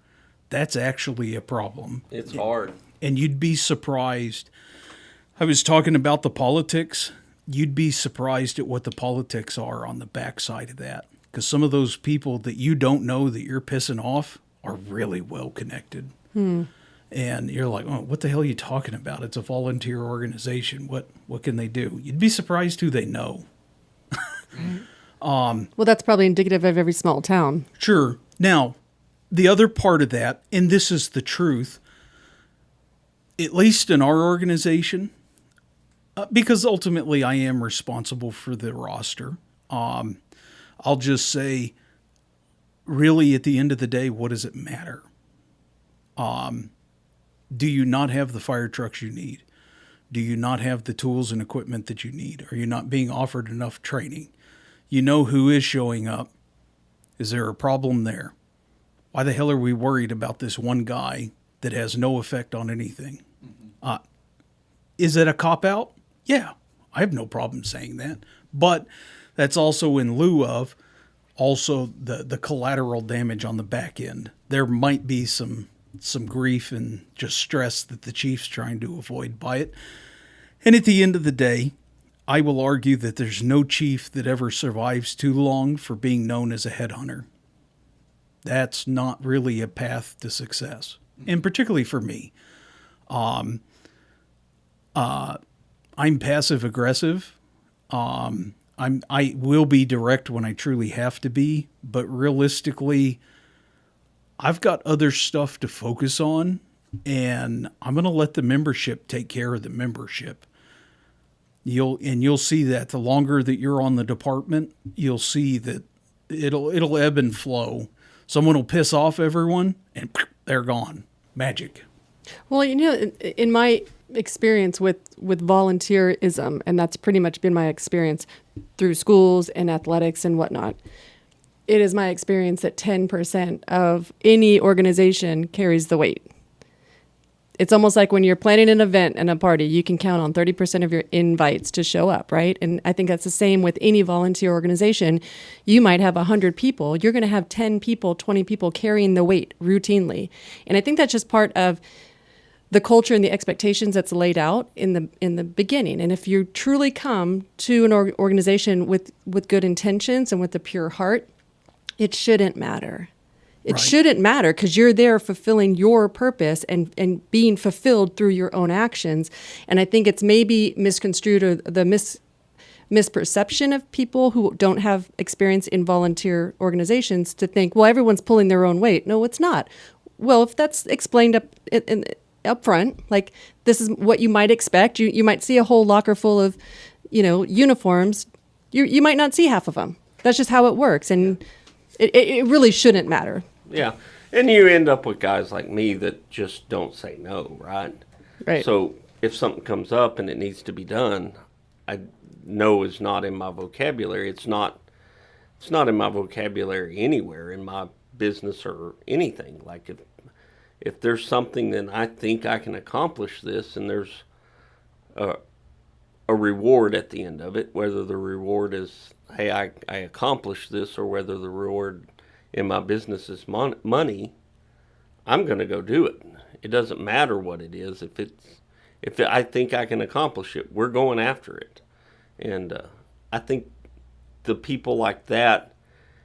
That's actually a problem. It's hard. And you'd be surprised. I was talking about the politics. You'd be surprised at what the politics are on the backside of that. Because some of those people that you don't know that you're pissing off are really well connected. And you're like, oh, what the hell are you talking about? It's a volunteer organization. What can they do? You'd be surprised who they know. Well, that's probably indicative of every small town. Sure. Now, the other part of that, and this is the truth, at least in our organization, because ultimately I am responsible for the roster, I'll just say, really, at the end of the day, what does it matter? Do you not have the fire trucks you need? Do you not have the tools and equipment that you need? Are you not being offered enough training? You know who is showing up. Is there a problem there? Why the hell are we worried about this one guy that has no effect on anything? Is it a cop-out? Yeah, I have no problem saying that. But that's also in lieu of also the collateral damage on the back end. There might be some grief and just stress that the chief's trying to avoid by it. And at the end of the day, I will argue that there's no chief that ever survives too long for being known as a headhunter. That's not really a path to success, and particularly for me. I'm passive aggressive. I will be direct when I truly have to be, but realistically, I've got other stuff to focus on, and I'm going to let the membership take care of the membership. You'll see that the longer that you're on the department, you'll see that it'll ebb and flow. Someone will piss off everyone, and they're gone. Magic. Well, in my experience with volunteerism, and that's pretty much been my experience through schools and athletics and whatnot, it is my experience that 10% of any organization carries the weight. It's almost like when you're planning an event and a party, you can count on 30% of your invites to show up, right? And I think that's the same with any volunteer organization. You might have 100 people. You're going to have 10 people, 20 people carrying the weight routinely. And I think that's just part of the culture and the expectations that's laid out in the beginning. And if you truly come to an organization with good intentions and with a pure heart, it shouldn't matter. It Right. shouldn't matter because you're there fulfilling your purpose and being fulfilled through your own actions. And I think it's maybe misconstrued, or the misperception of people who don't have experience in volunteer organizations to think, well, everyone's pulling their own weight. No, it's not. Well, if that's explained up front, like this is what you might expect. You might see a whole locker full of, uniforms. You might not see half of them. That's just how it works. And it really shouldn't matter. Yeah. And you end up with guys like me that just don't say no, right? Right. So if something comes up and it needs to be done, no is not in my vocabulary. It's not in my vocabulary anywhere in my business or anything. Like if there's something that I think I can accomplish this, and there's a reward at the end of it, whether the reward is, hey, I accomplished this, or whether the reward in my business is money, I'm going to go do it. It doesn't matter what it is. If I think I can accomplish it, we're going after it. And I think the people like that,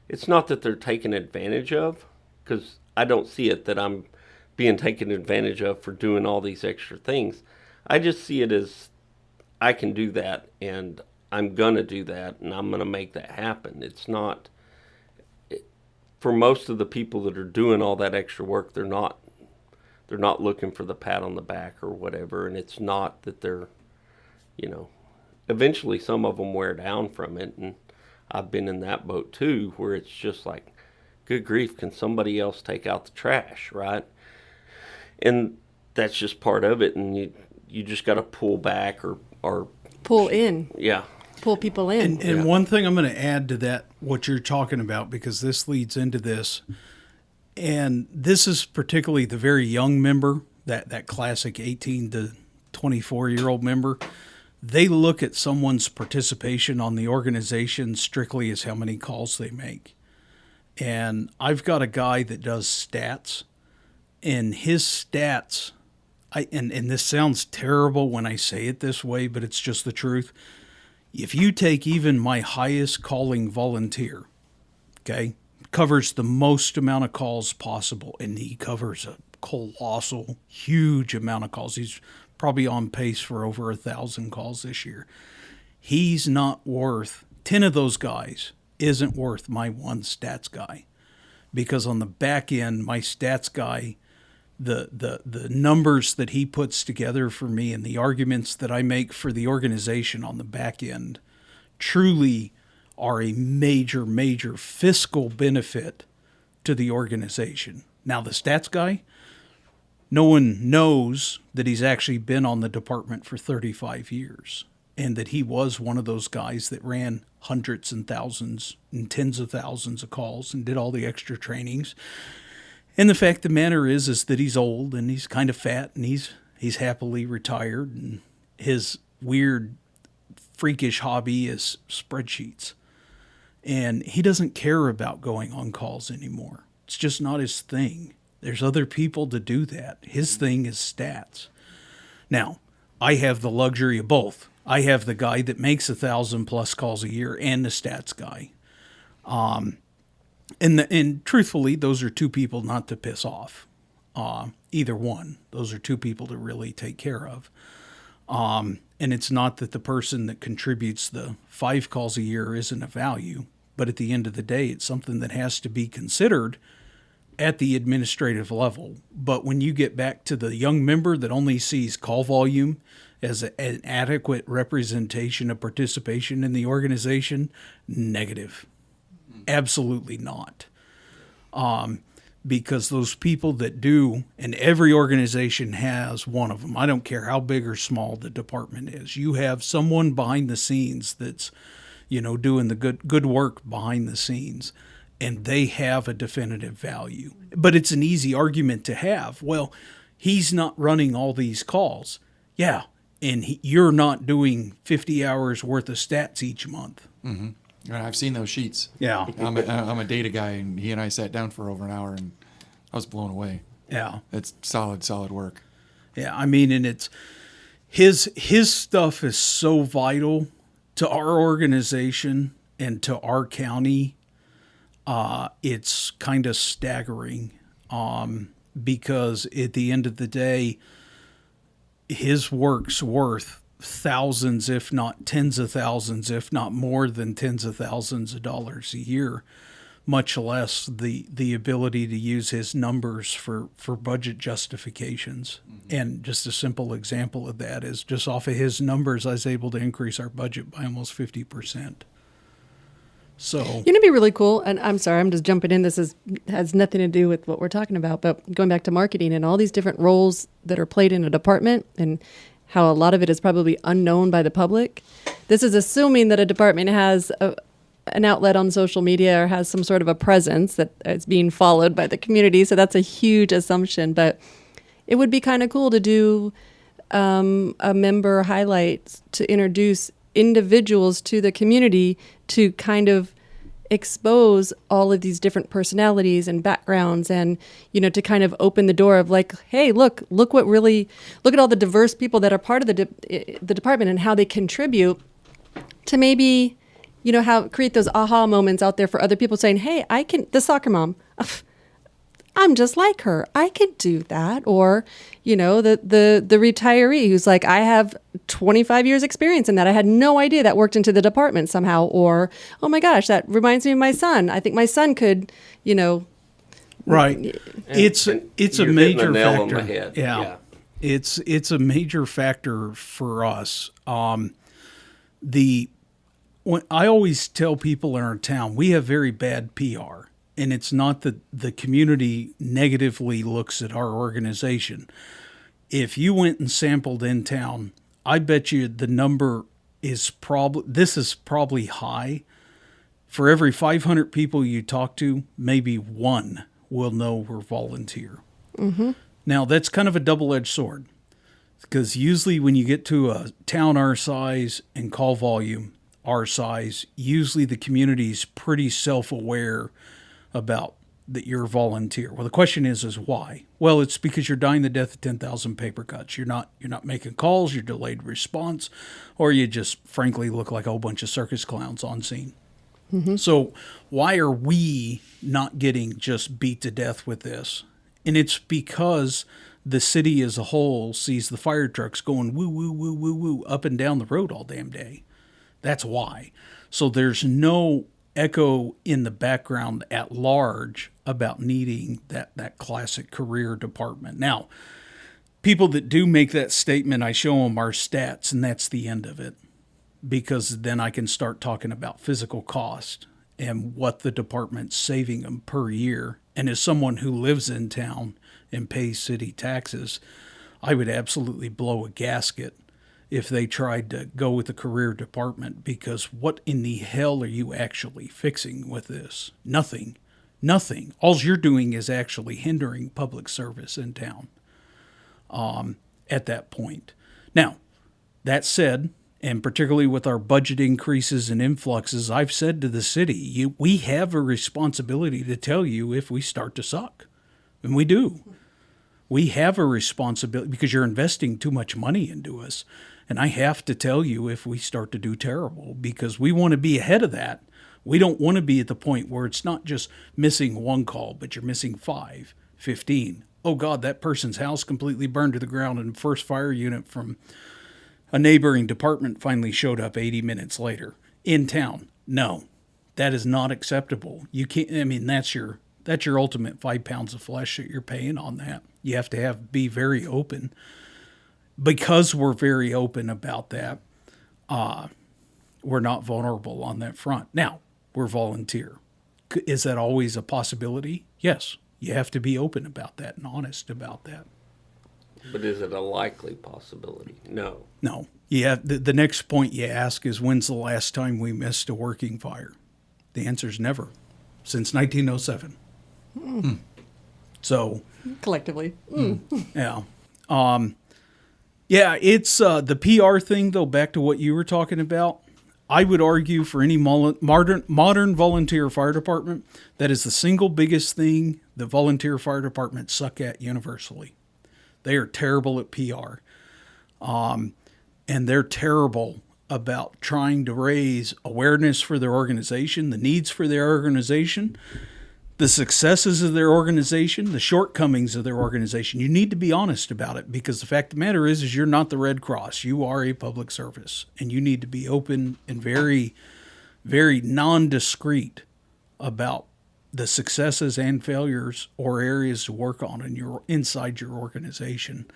it's not that they're taken advantage of, because I don't see it that I'm being taken advantage of for doing all these extra things. I just see it as I can do that, and I'm going to do that, and I'm going to make that happen. It's not, for most of the people that are doing all that extra work, they're not looking for the pat on the back or whatever, and it's not that they're, eventually some of them wear down from it, and I've been in that boat too, where it's just like, good grief, can somebody else take out the trash, right? And that's just part of it, and you just got to pull back or Pull in. Yeah. Pull people in. And one thing I'm going to add to that, what you're talking about, because this leads into this, and this is particularly the very young member, that classic 18 to 24-year-old member. They look at someone's participation on the organization strictly as how many calls they make. And I've got a guy that does stats, and his stats, and this sounds terrible when I say it this way, but it's just the truth. If you take even my highest calling volunteer, okay, covers the most amount of calls possible, and he covers a colossal, huge amount of calls. He's probably on pace for over 1,000 calls this year. He's not worth, 10 of those guys isn't worth my one stats guy, because on the back end, my stats guy, the numbers that he puts together for me and the arguments that I make for the organization on the back end truly are a major, major fiscal benefit to the organization. Now, the stats guy, no one knows that he's actually been on the department for 35 years and that he was one of those guys that ran hundreds and thousands and tens of thousands of calls and did all the extra trainings. And the fact of the matter is that he's old and he's kind of fat and he's happily retired, and his weird, freakish hobby is spreadsheets. And he doesn't care about going on calls anymore. It's just not his thing. There's other people to do that. His thing is stats. Now, I have the luxury of both. I have the guy that makes 1,000+ calls a year and the stats guy. And truthfully, those are two people not to piss off. Either one. Those are two people to really take care of. And it's not that the person that contributes the 5 calls a year isn't of value, but at the end of the day, it's something that has to be considered at the administrative level. But when you get back to the young member that only sees call volume as an adequate representation of participation in the organization, negative. Absolutely not. because those people that do, and every organization has one of them. I don't care how big or small the department is. You have someone behind the scenes that's, doing the good work behind the scenes, and they have a definitive value. But it's an easy argument to have. Well, he's not running all these calls. Yeah, and you're not doing 50 hours worth of stats each month. Mm-hmm. I've seen those sheets. Yeah. I'm a data guy, and he and I sat down for over an hour, and I was blown away. Yeah. It's solid work. Yeah, I mean, and it's his stuff is so vital to our organization and to our county. It's kind of staggering, because at the end of the day, his work's worth thousands, if not tens of thousands, if not more than tens of thousands of dollars a year, much less the ability to use his numbers for budget justifications. Mm-hmm. And just a simple example of that is just off of his numbers, I was able to increase our budget by almost 50%. So, it'd be really cool. And I'm sorry, I'm just jumping in. This has nothing to do with what we're talking about, but going back to marketing and all these different roles that are played in a department and how a lot of it is probably unknown by the public. This is assuming that a department has an outlet on social media or has some sort of a presence that is being followed by the community. So that's a huge assumption, but it would be kind of cool to do a member highlights to introduce individuals to the community to kind of expose all of these different personalities and backgrounds, and to kind of open the door of like, hey, look at all the diverse people that are part of the department and how they contribute to maybe how create those aha moments out there for other people saying, hey, the soccer mom, I'm just like her, I could do that. Or the retiree who's like, I have 25 years experience in that, I had no idea that worked into the department somehow. Or, oh my gosh, that reminds me of my son, I think my son could, right. It's a major nail on factor. the head. Yeah. It's a major factor for us. When I always tell people in our town, we have very bad PR, and it's not that the community negatively looks at our organization. If you went and sampled in town, I bet you the number is probably high. For every 500 people you talk to, maybe one will know we're volunteer. Mm-hmm. Now, that's kind of a double-edged sword, because usually when you get to a town our size and call volume our size, usually the community is pretty self-aware about that you're a volunteer. Well, the question is why? Well, it's because you're dying the death of 10,000 paper cuts. You're not making calls, you're delayed response, or you just frankly look like a whole bunch of circus clowns on scene. Mm-hmm. So why are we not getting just beat to death with this? And it's because the city as a whole sees the fire trucks going woo, woo, woo, woo, woo up and down the road all damn day. That's why. So there's no echo in the background at large about needing that classic career department. Now, people that do make that statement, I show them our stats, and that's the end of it, because then I can start talking about physical cost and what the department's saving them per year. And as someone who lives in town and pays city taxes, I would absolutely blow a gasket if they tried to go with the career department, because what in the hell are you actually fixing with this? Nothing. All you're doing is actually hindering public service in town at that point. Now, that said, and particularly with our budget increases and influxes, I've said to the city, we have a responsibility to tell you if we start to suck. And we do. We have a responsibility because you're investing too much money into us. And I have to tell you if we start to do terrible, because we want to be ahead of that. We don't want to be at the point where it's not just missing one call, but you're missing 5, 15. Oh, God, that person's house completely burned to the ground, and the first fire unit from a neighboring department finally showed up 80 minutes later in town. No, that is not acceptable. You can't. I mean, that's your ultimate 5 pounds of flesh that you're paying on that. You have to be very open. Because we're very open about that, we're not vulnerable on that front. Now, we're volunteer. Is that always a possibility? Yes. You have to be open about that and honest about that. But is it a likely possibility? No. No. Yeah, the next point you ask is, when's the last time we missed a working fire? The answer is never, since 1907. So, Collectively. yeah. Yeah, it's the PR thing, though, back to what you were talking about. I would argue for any modern volunteer fire department, that is the single biggest thing the volunteer fire departments suck at universally. They are terrible at PR. And they're terrible about trying to raise awareness for their organization, the needs for their organization, the successes of their organization, the shortcomings of their organization. You need to be honest about it, because the fact of the matter is you're not the Red Cross. You are a public service, and you need to be open and very, very non-discreet about the successes and failures or areas to work on inside your organization.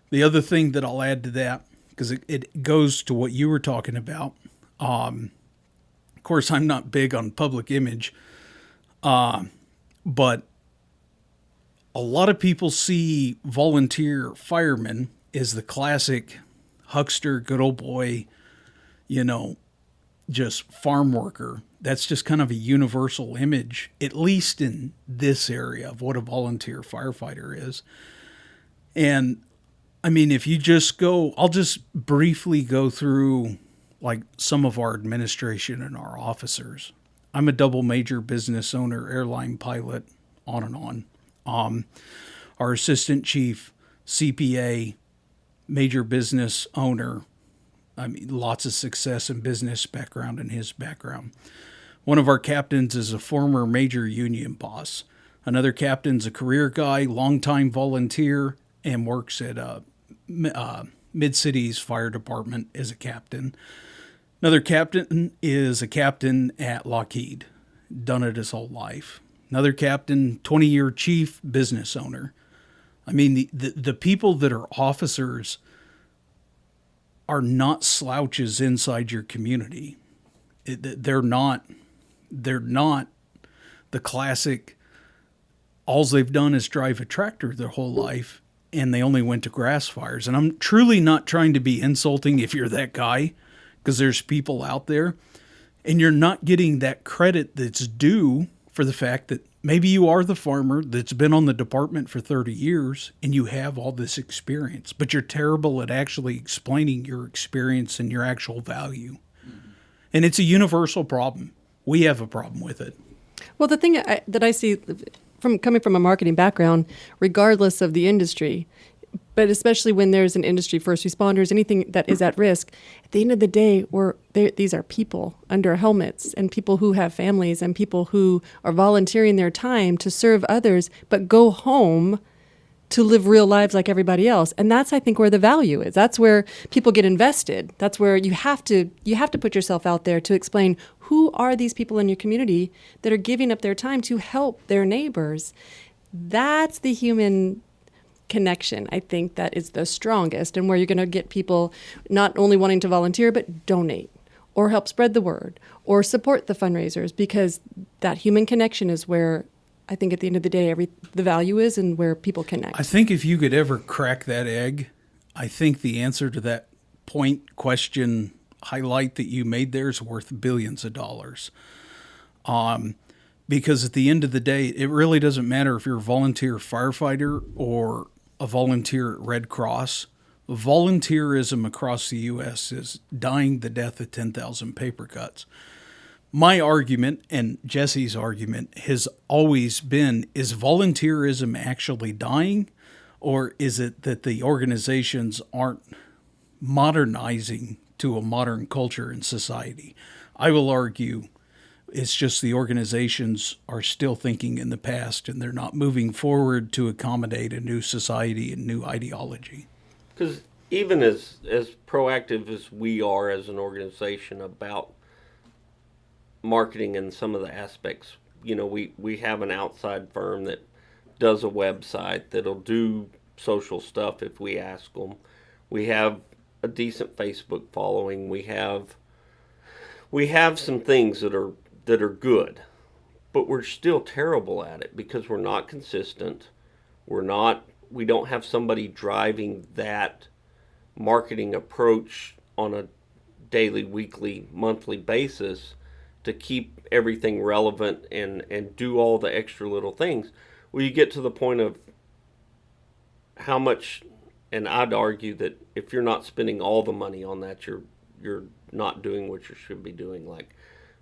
The other thing that I'll add to that, because it goes to what you were talking about. Of course, I'm not big on public image, but a lot of people see volunteer firemen as the classic huckster, good old boy, just farm worker. That's just kind of a universal image, at least in this area, of what a volunteer firefighter is. And I mean, if you just go, I'll just briefly go through like some of our administration and our officers. I'm a double major business owner, airline pilot, on and on. Our assistant chief, CPA, major business owner. I mean, lots of success and business background in his background. One of our captains is a former major union boss. Another captain's a career guy, longtime volunteer, and works at Mid-Cities Fire Department as a captain. Another captain is a captain at Lockheed, done it his whole life. Another captain, 20-year chief business owner. I mean, the people that are officers are not slouches inside your community. They're not the classic, all they've done is drive a tractor their whole life, and they only went to grass fires. And I'm truly not trying to be insulting if you're that guy, because there's people out there, and you're not getting that credit that's due for the fact that maybe you are the farmer that's been on the department for 30 years and you have all this experience, but you're terrible at actually explaining your experience and your actual value. Mm-hmm. And it's a universal problem. We have a problem with it. Well, the thing that I see from coming from a marketing background, regardless of the industry, but especially when there's an industry, first responders, anything that is at risk, at the end of the day, these are people under helmets, and people who have families, and people who are volunteering their time to serve others, but go home to live real lives like everybody else. And that's, I think, where the value is. That's where people get invested. That's where you have to put yourself out there to explain who are these people in your community that are giving up their time to help their neighbors. That's the human connection, I think, that is the strongest, and where you're going to get people not only wanting to volunteer, but donate or help spread the word or support the fundraisers, because that human connection is where I think at the end of the day, the value is, and where people connect. I think if you could ever crack that egg, I think the answer to that question highlight that you made there is worth billions of dollars. Because at the end of the day, it really doesn't matter if you're a volunteer firefighter or a volunteer at Red Cross. Volunteerism across the U.S. is dying the death of 10,000 paper cuts. My argument, and Jesse's argument, has always been, is volunteerism actually dying, or is it that the organizations aren't modernizing to a modern culture and society? I will argue it's just the organizations are still thinking in the past, and they're not moving forward to accommodate a new society and new ideology. Because even as proactive as we are as an organization about marketing and some of the aspects, we have an outside firm that does a website that'll do social stuff if we ask them. We have a decent Facebook following. We have some things that are good, but we're still terrible at it because we're not consistent. We don't have somebody driving that marketing approach on a daily, weekly, monthly basis to keep everything relevant and do all the extra little things. Well, you get to the point of how much, and I'd argue that if you're not spending all the money on that, you're not doing what you should be doing. Like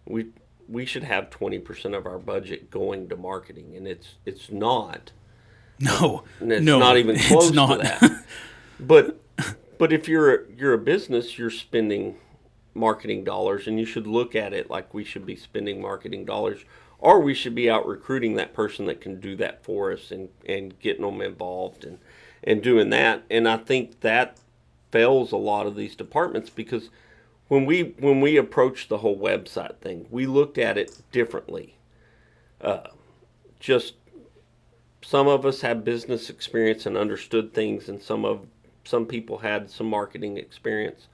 we should have 20% of our budget going to marketing, and it's not. No, And it's no, not even close it's not. to that. But if you're a business, you're spending marketing dollars, and you should look at it like we should be spending marketing dollars, or we should be out recruiting that person that can do that for us and getting them involved and doing that. And I think that fails a lot of these departments because when we approached the whole website thing, we looked at it differently. Just some of us had business experience and understood things, and some people had some marketing experience.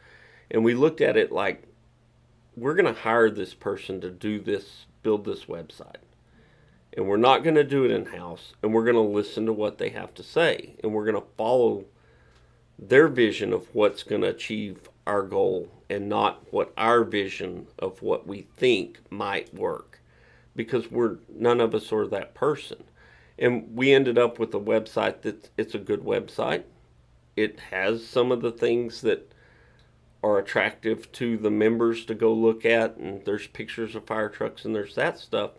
And we looked at it like, we're going to hire this person to do this, build this website. And we're not going to do it in-house, and we're going to listen to what they have to say. And we're going to follow their vision of what's going to achieve our goal and not what our vision of what we think might work. Because none of us are that person. And we ended up with a website it's a good website. It has some of the things that are attractive to the members to go look at, and there's pictures of fire trucks and there's that stuff.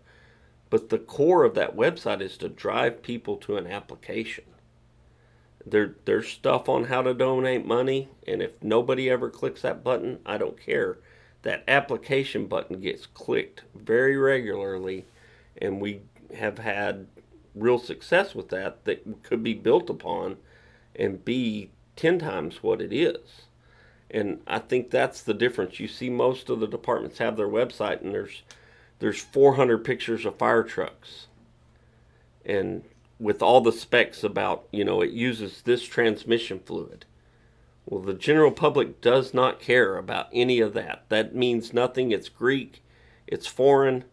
But the core of that website is to drive people to an application. There's stuff on how to donate money, and if nobody ever clicks that button, I don't care. That application button gets clicked very regularly, and we have had real success with that could be built upon and be 10 times what it is. And I think that's the difference. You see most of the departments have their website, and there's 400 pictures of fire trucks. And with all the specs about, it uses this transmission fluid. Well, the general public does not care about any of that. That means nothing. It's Greek. It's foreign.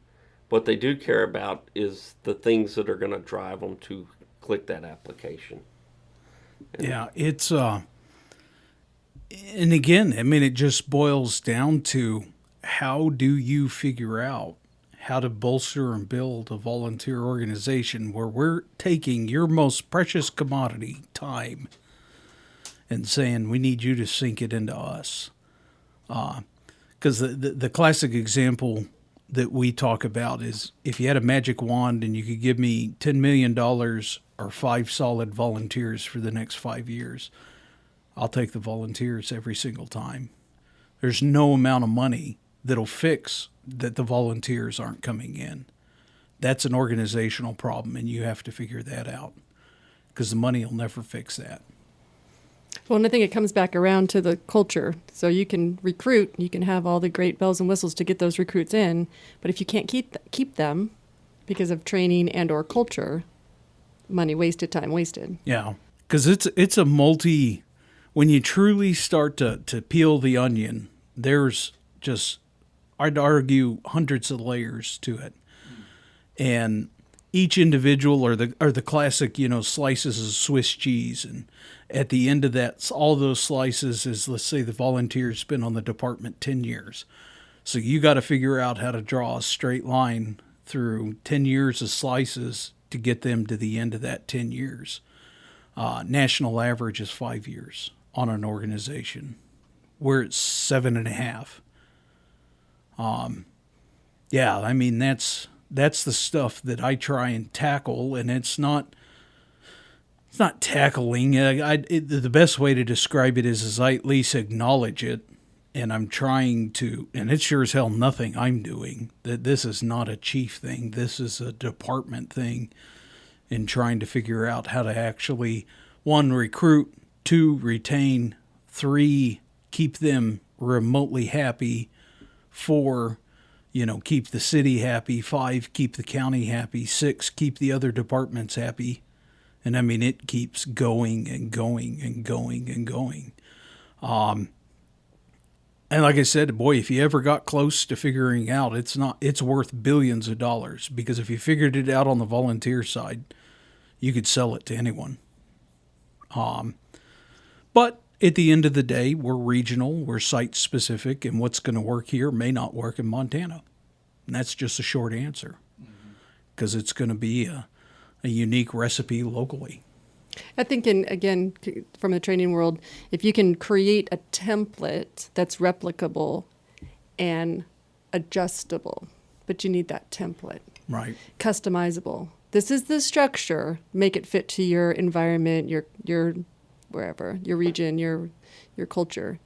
What they do care about is the things that are going to drive them to click that application. Yeah, it's and again, I mean, it just boils down to how do you figure out how to bolster and build a volunteer organization where we're taking your most precious commodity, time, and saying we need you to sink it into us. Because the classic example that we talk about is if you had a magic wand and you could give me $10 million or 5 solid volunteers for the next 5 years, I'll take the volunteers every single time. There's no amount of money that'll fix that the volunteers aren't coming in. That's an organizational problem, and you have to figure that out because the money will never fix that. Well, and I think it comes back around to the culture. So you can recruit, you can have all the great bells and whistles to get those recruits in, but if you can't keep them because of training and or culture, money wasted, time wasted. Yeah, because it's a multi. When you truly start to peel the onion, there's just, I'd argue, hundreds of layers to it, and each individual are the classic, slices of Swiss cheese, and at the end of that, all those slices is, let's say the volunteer's been on the department 10 years. So you got to figure out how to draw a straight line through 10 years of slices to get them to the end of that 10 years. National average is 5 years on an organization. We're at 7.5. Yeah, I mean, that's the stuff that I try and tackle, and it's not tackling. The best way to describe it is I at least acknowledge it, and I'm trying to, and it's sure as hell nothing I'm doing. That this is not a chief thing. This is a department thing, in trying to figure out how to actually, 1, recruit, 2, retain, 3, keep them remotely happy, 4, keep the city happy, 5, keep the county happy, 6, keep the other departments happy. And I mean, it keeps going and going and going and going. And like I said, boy, if you ever got close to figuring out, it's worth billions of dollars, because if you figured it out on the volunteer side, you could sell it to anyone. But at the end of the day, we're regional, we're site specific, and what's going to work here may not work in Montana. And that's just a short answer, because it's going to be a unique recipe locally. I think, again, from the training world, if you can create a template that's replicable and adjustable, but you need that template. Right. Customizable. This is the structure. Make it fit to your environment, your wherever, your region, your culture.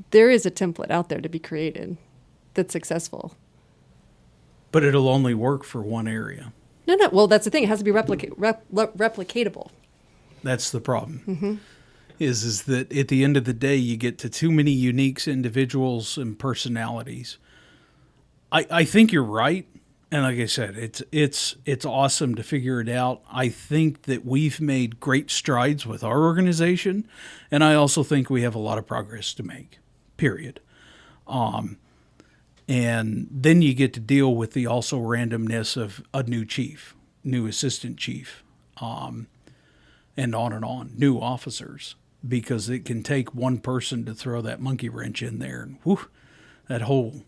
There is a template out there to be created that's successful. But it'll only work for one area. No. Well, that's the thing. It has to be replicatable. That's the problem. Is that at the end of the day, you get to too many unique individuals and personalities. I think you're right. And like I said, it's awesome to figure it out. I think that we've made great strides with our organization, and I also think we have a lot of progress to make, period. And then you get to deal with the also randomness of a new chief, new assistant chief, and on, new officers, because it can take one person to throw that monkey wrench in there, and whew, that whole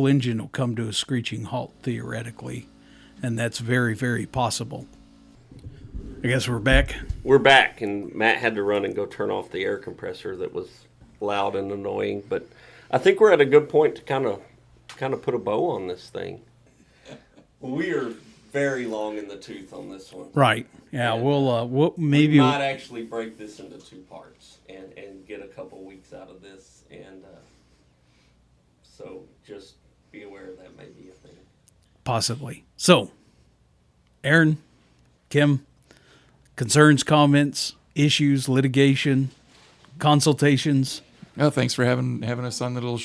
engine will come to a screeching halt, theoretically, and that's very, very possible. I guess we're back. We're back, and Matt had to run and go turn off the air compressor that was loud and annoying, but I think we're at a good point to kind of put a bow on this thing. We are very long in the tooth on this one. Right. Yeah, and, we'll maybe we might actually break this into two parts and get a couple weeks out of this, and so just be aware that may be a thing. Possibly. So, Aaron, Kim, concerns, comments, issues, litigation, consultations. Oh, thanks for having us on the little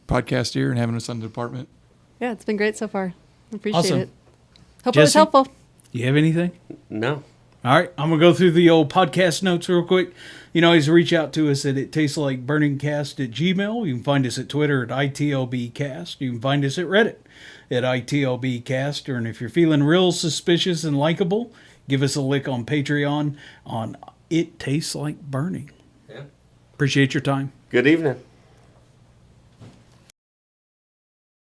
podcast here and having us on the department. Yeah, it's been great so far. Appreciate Awesome. it. Hope it was Jesse? helpful. You have anything? No. All right, I'm going to go through the old podcast notes real quick. You can always reach out to us at ittasteslikeburningcast@gmail. You can find us at Twitter at itlbcast. You can find us at Reddit at itlbcast. And if you're feeling real suspicious and likable, give us a lick on Patreon on It Tastes Like Burning. Yeah. Appreciate your time. Good evening.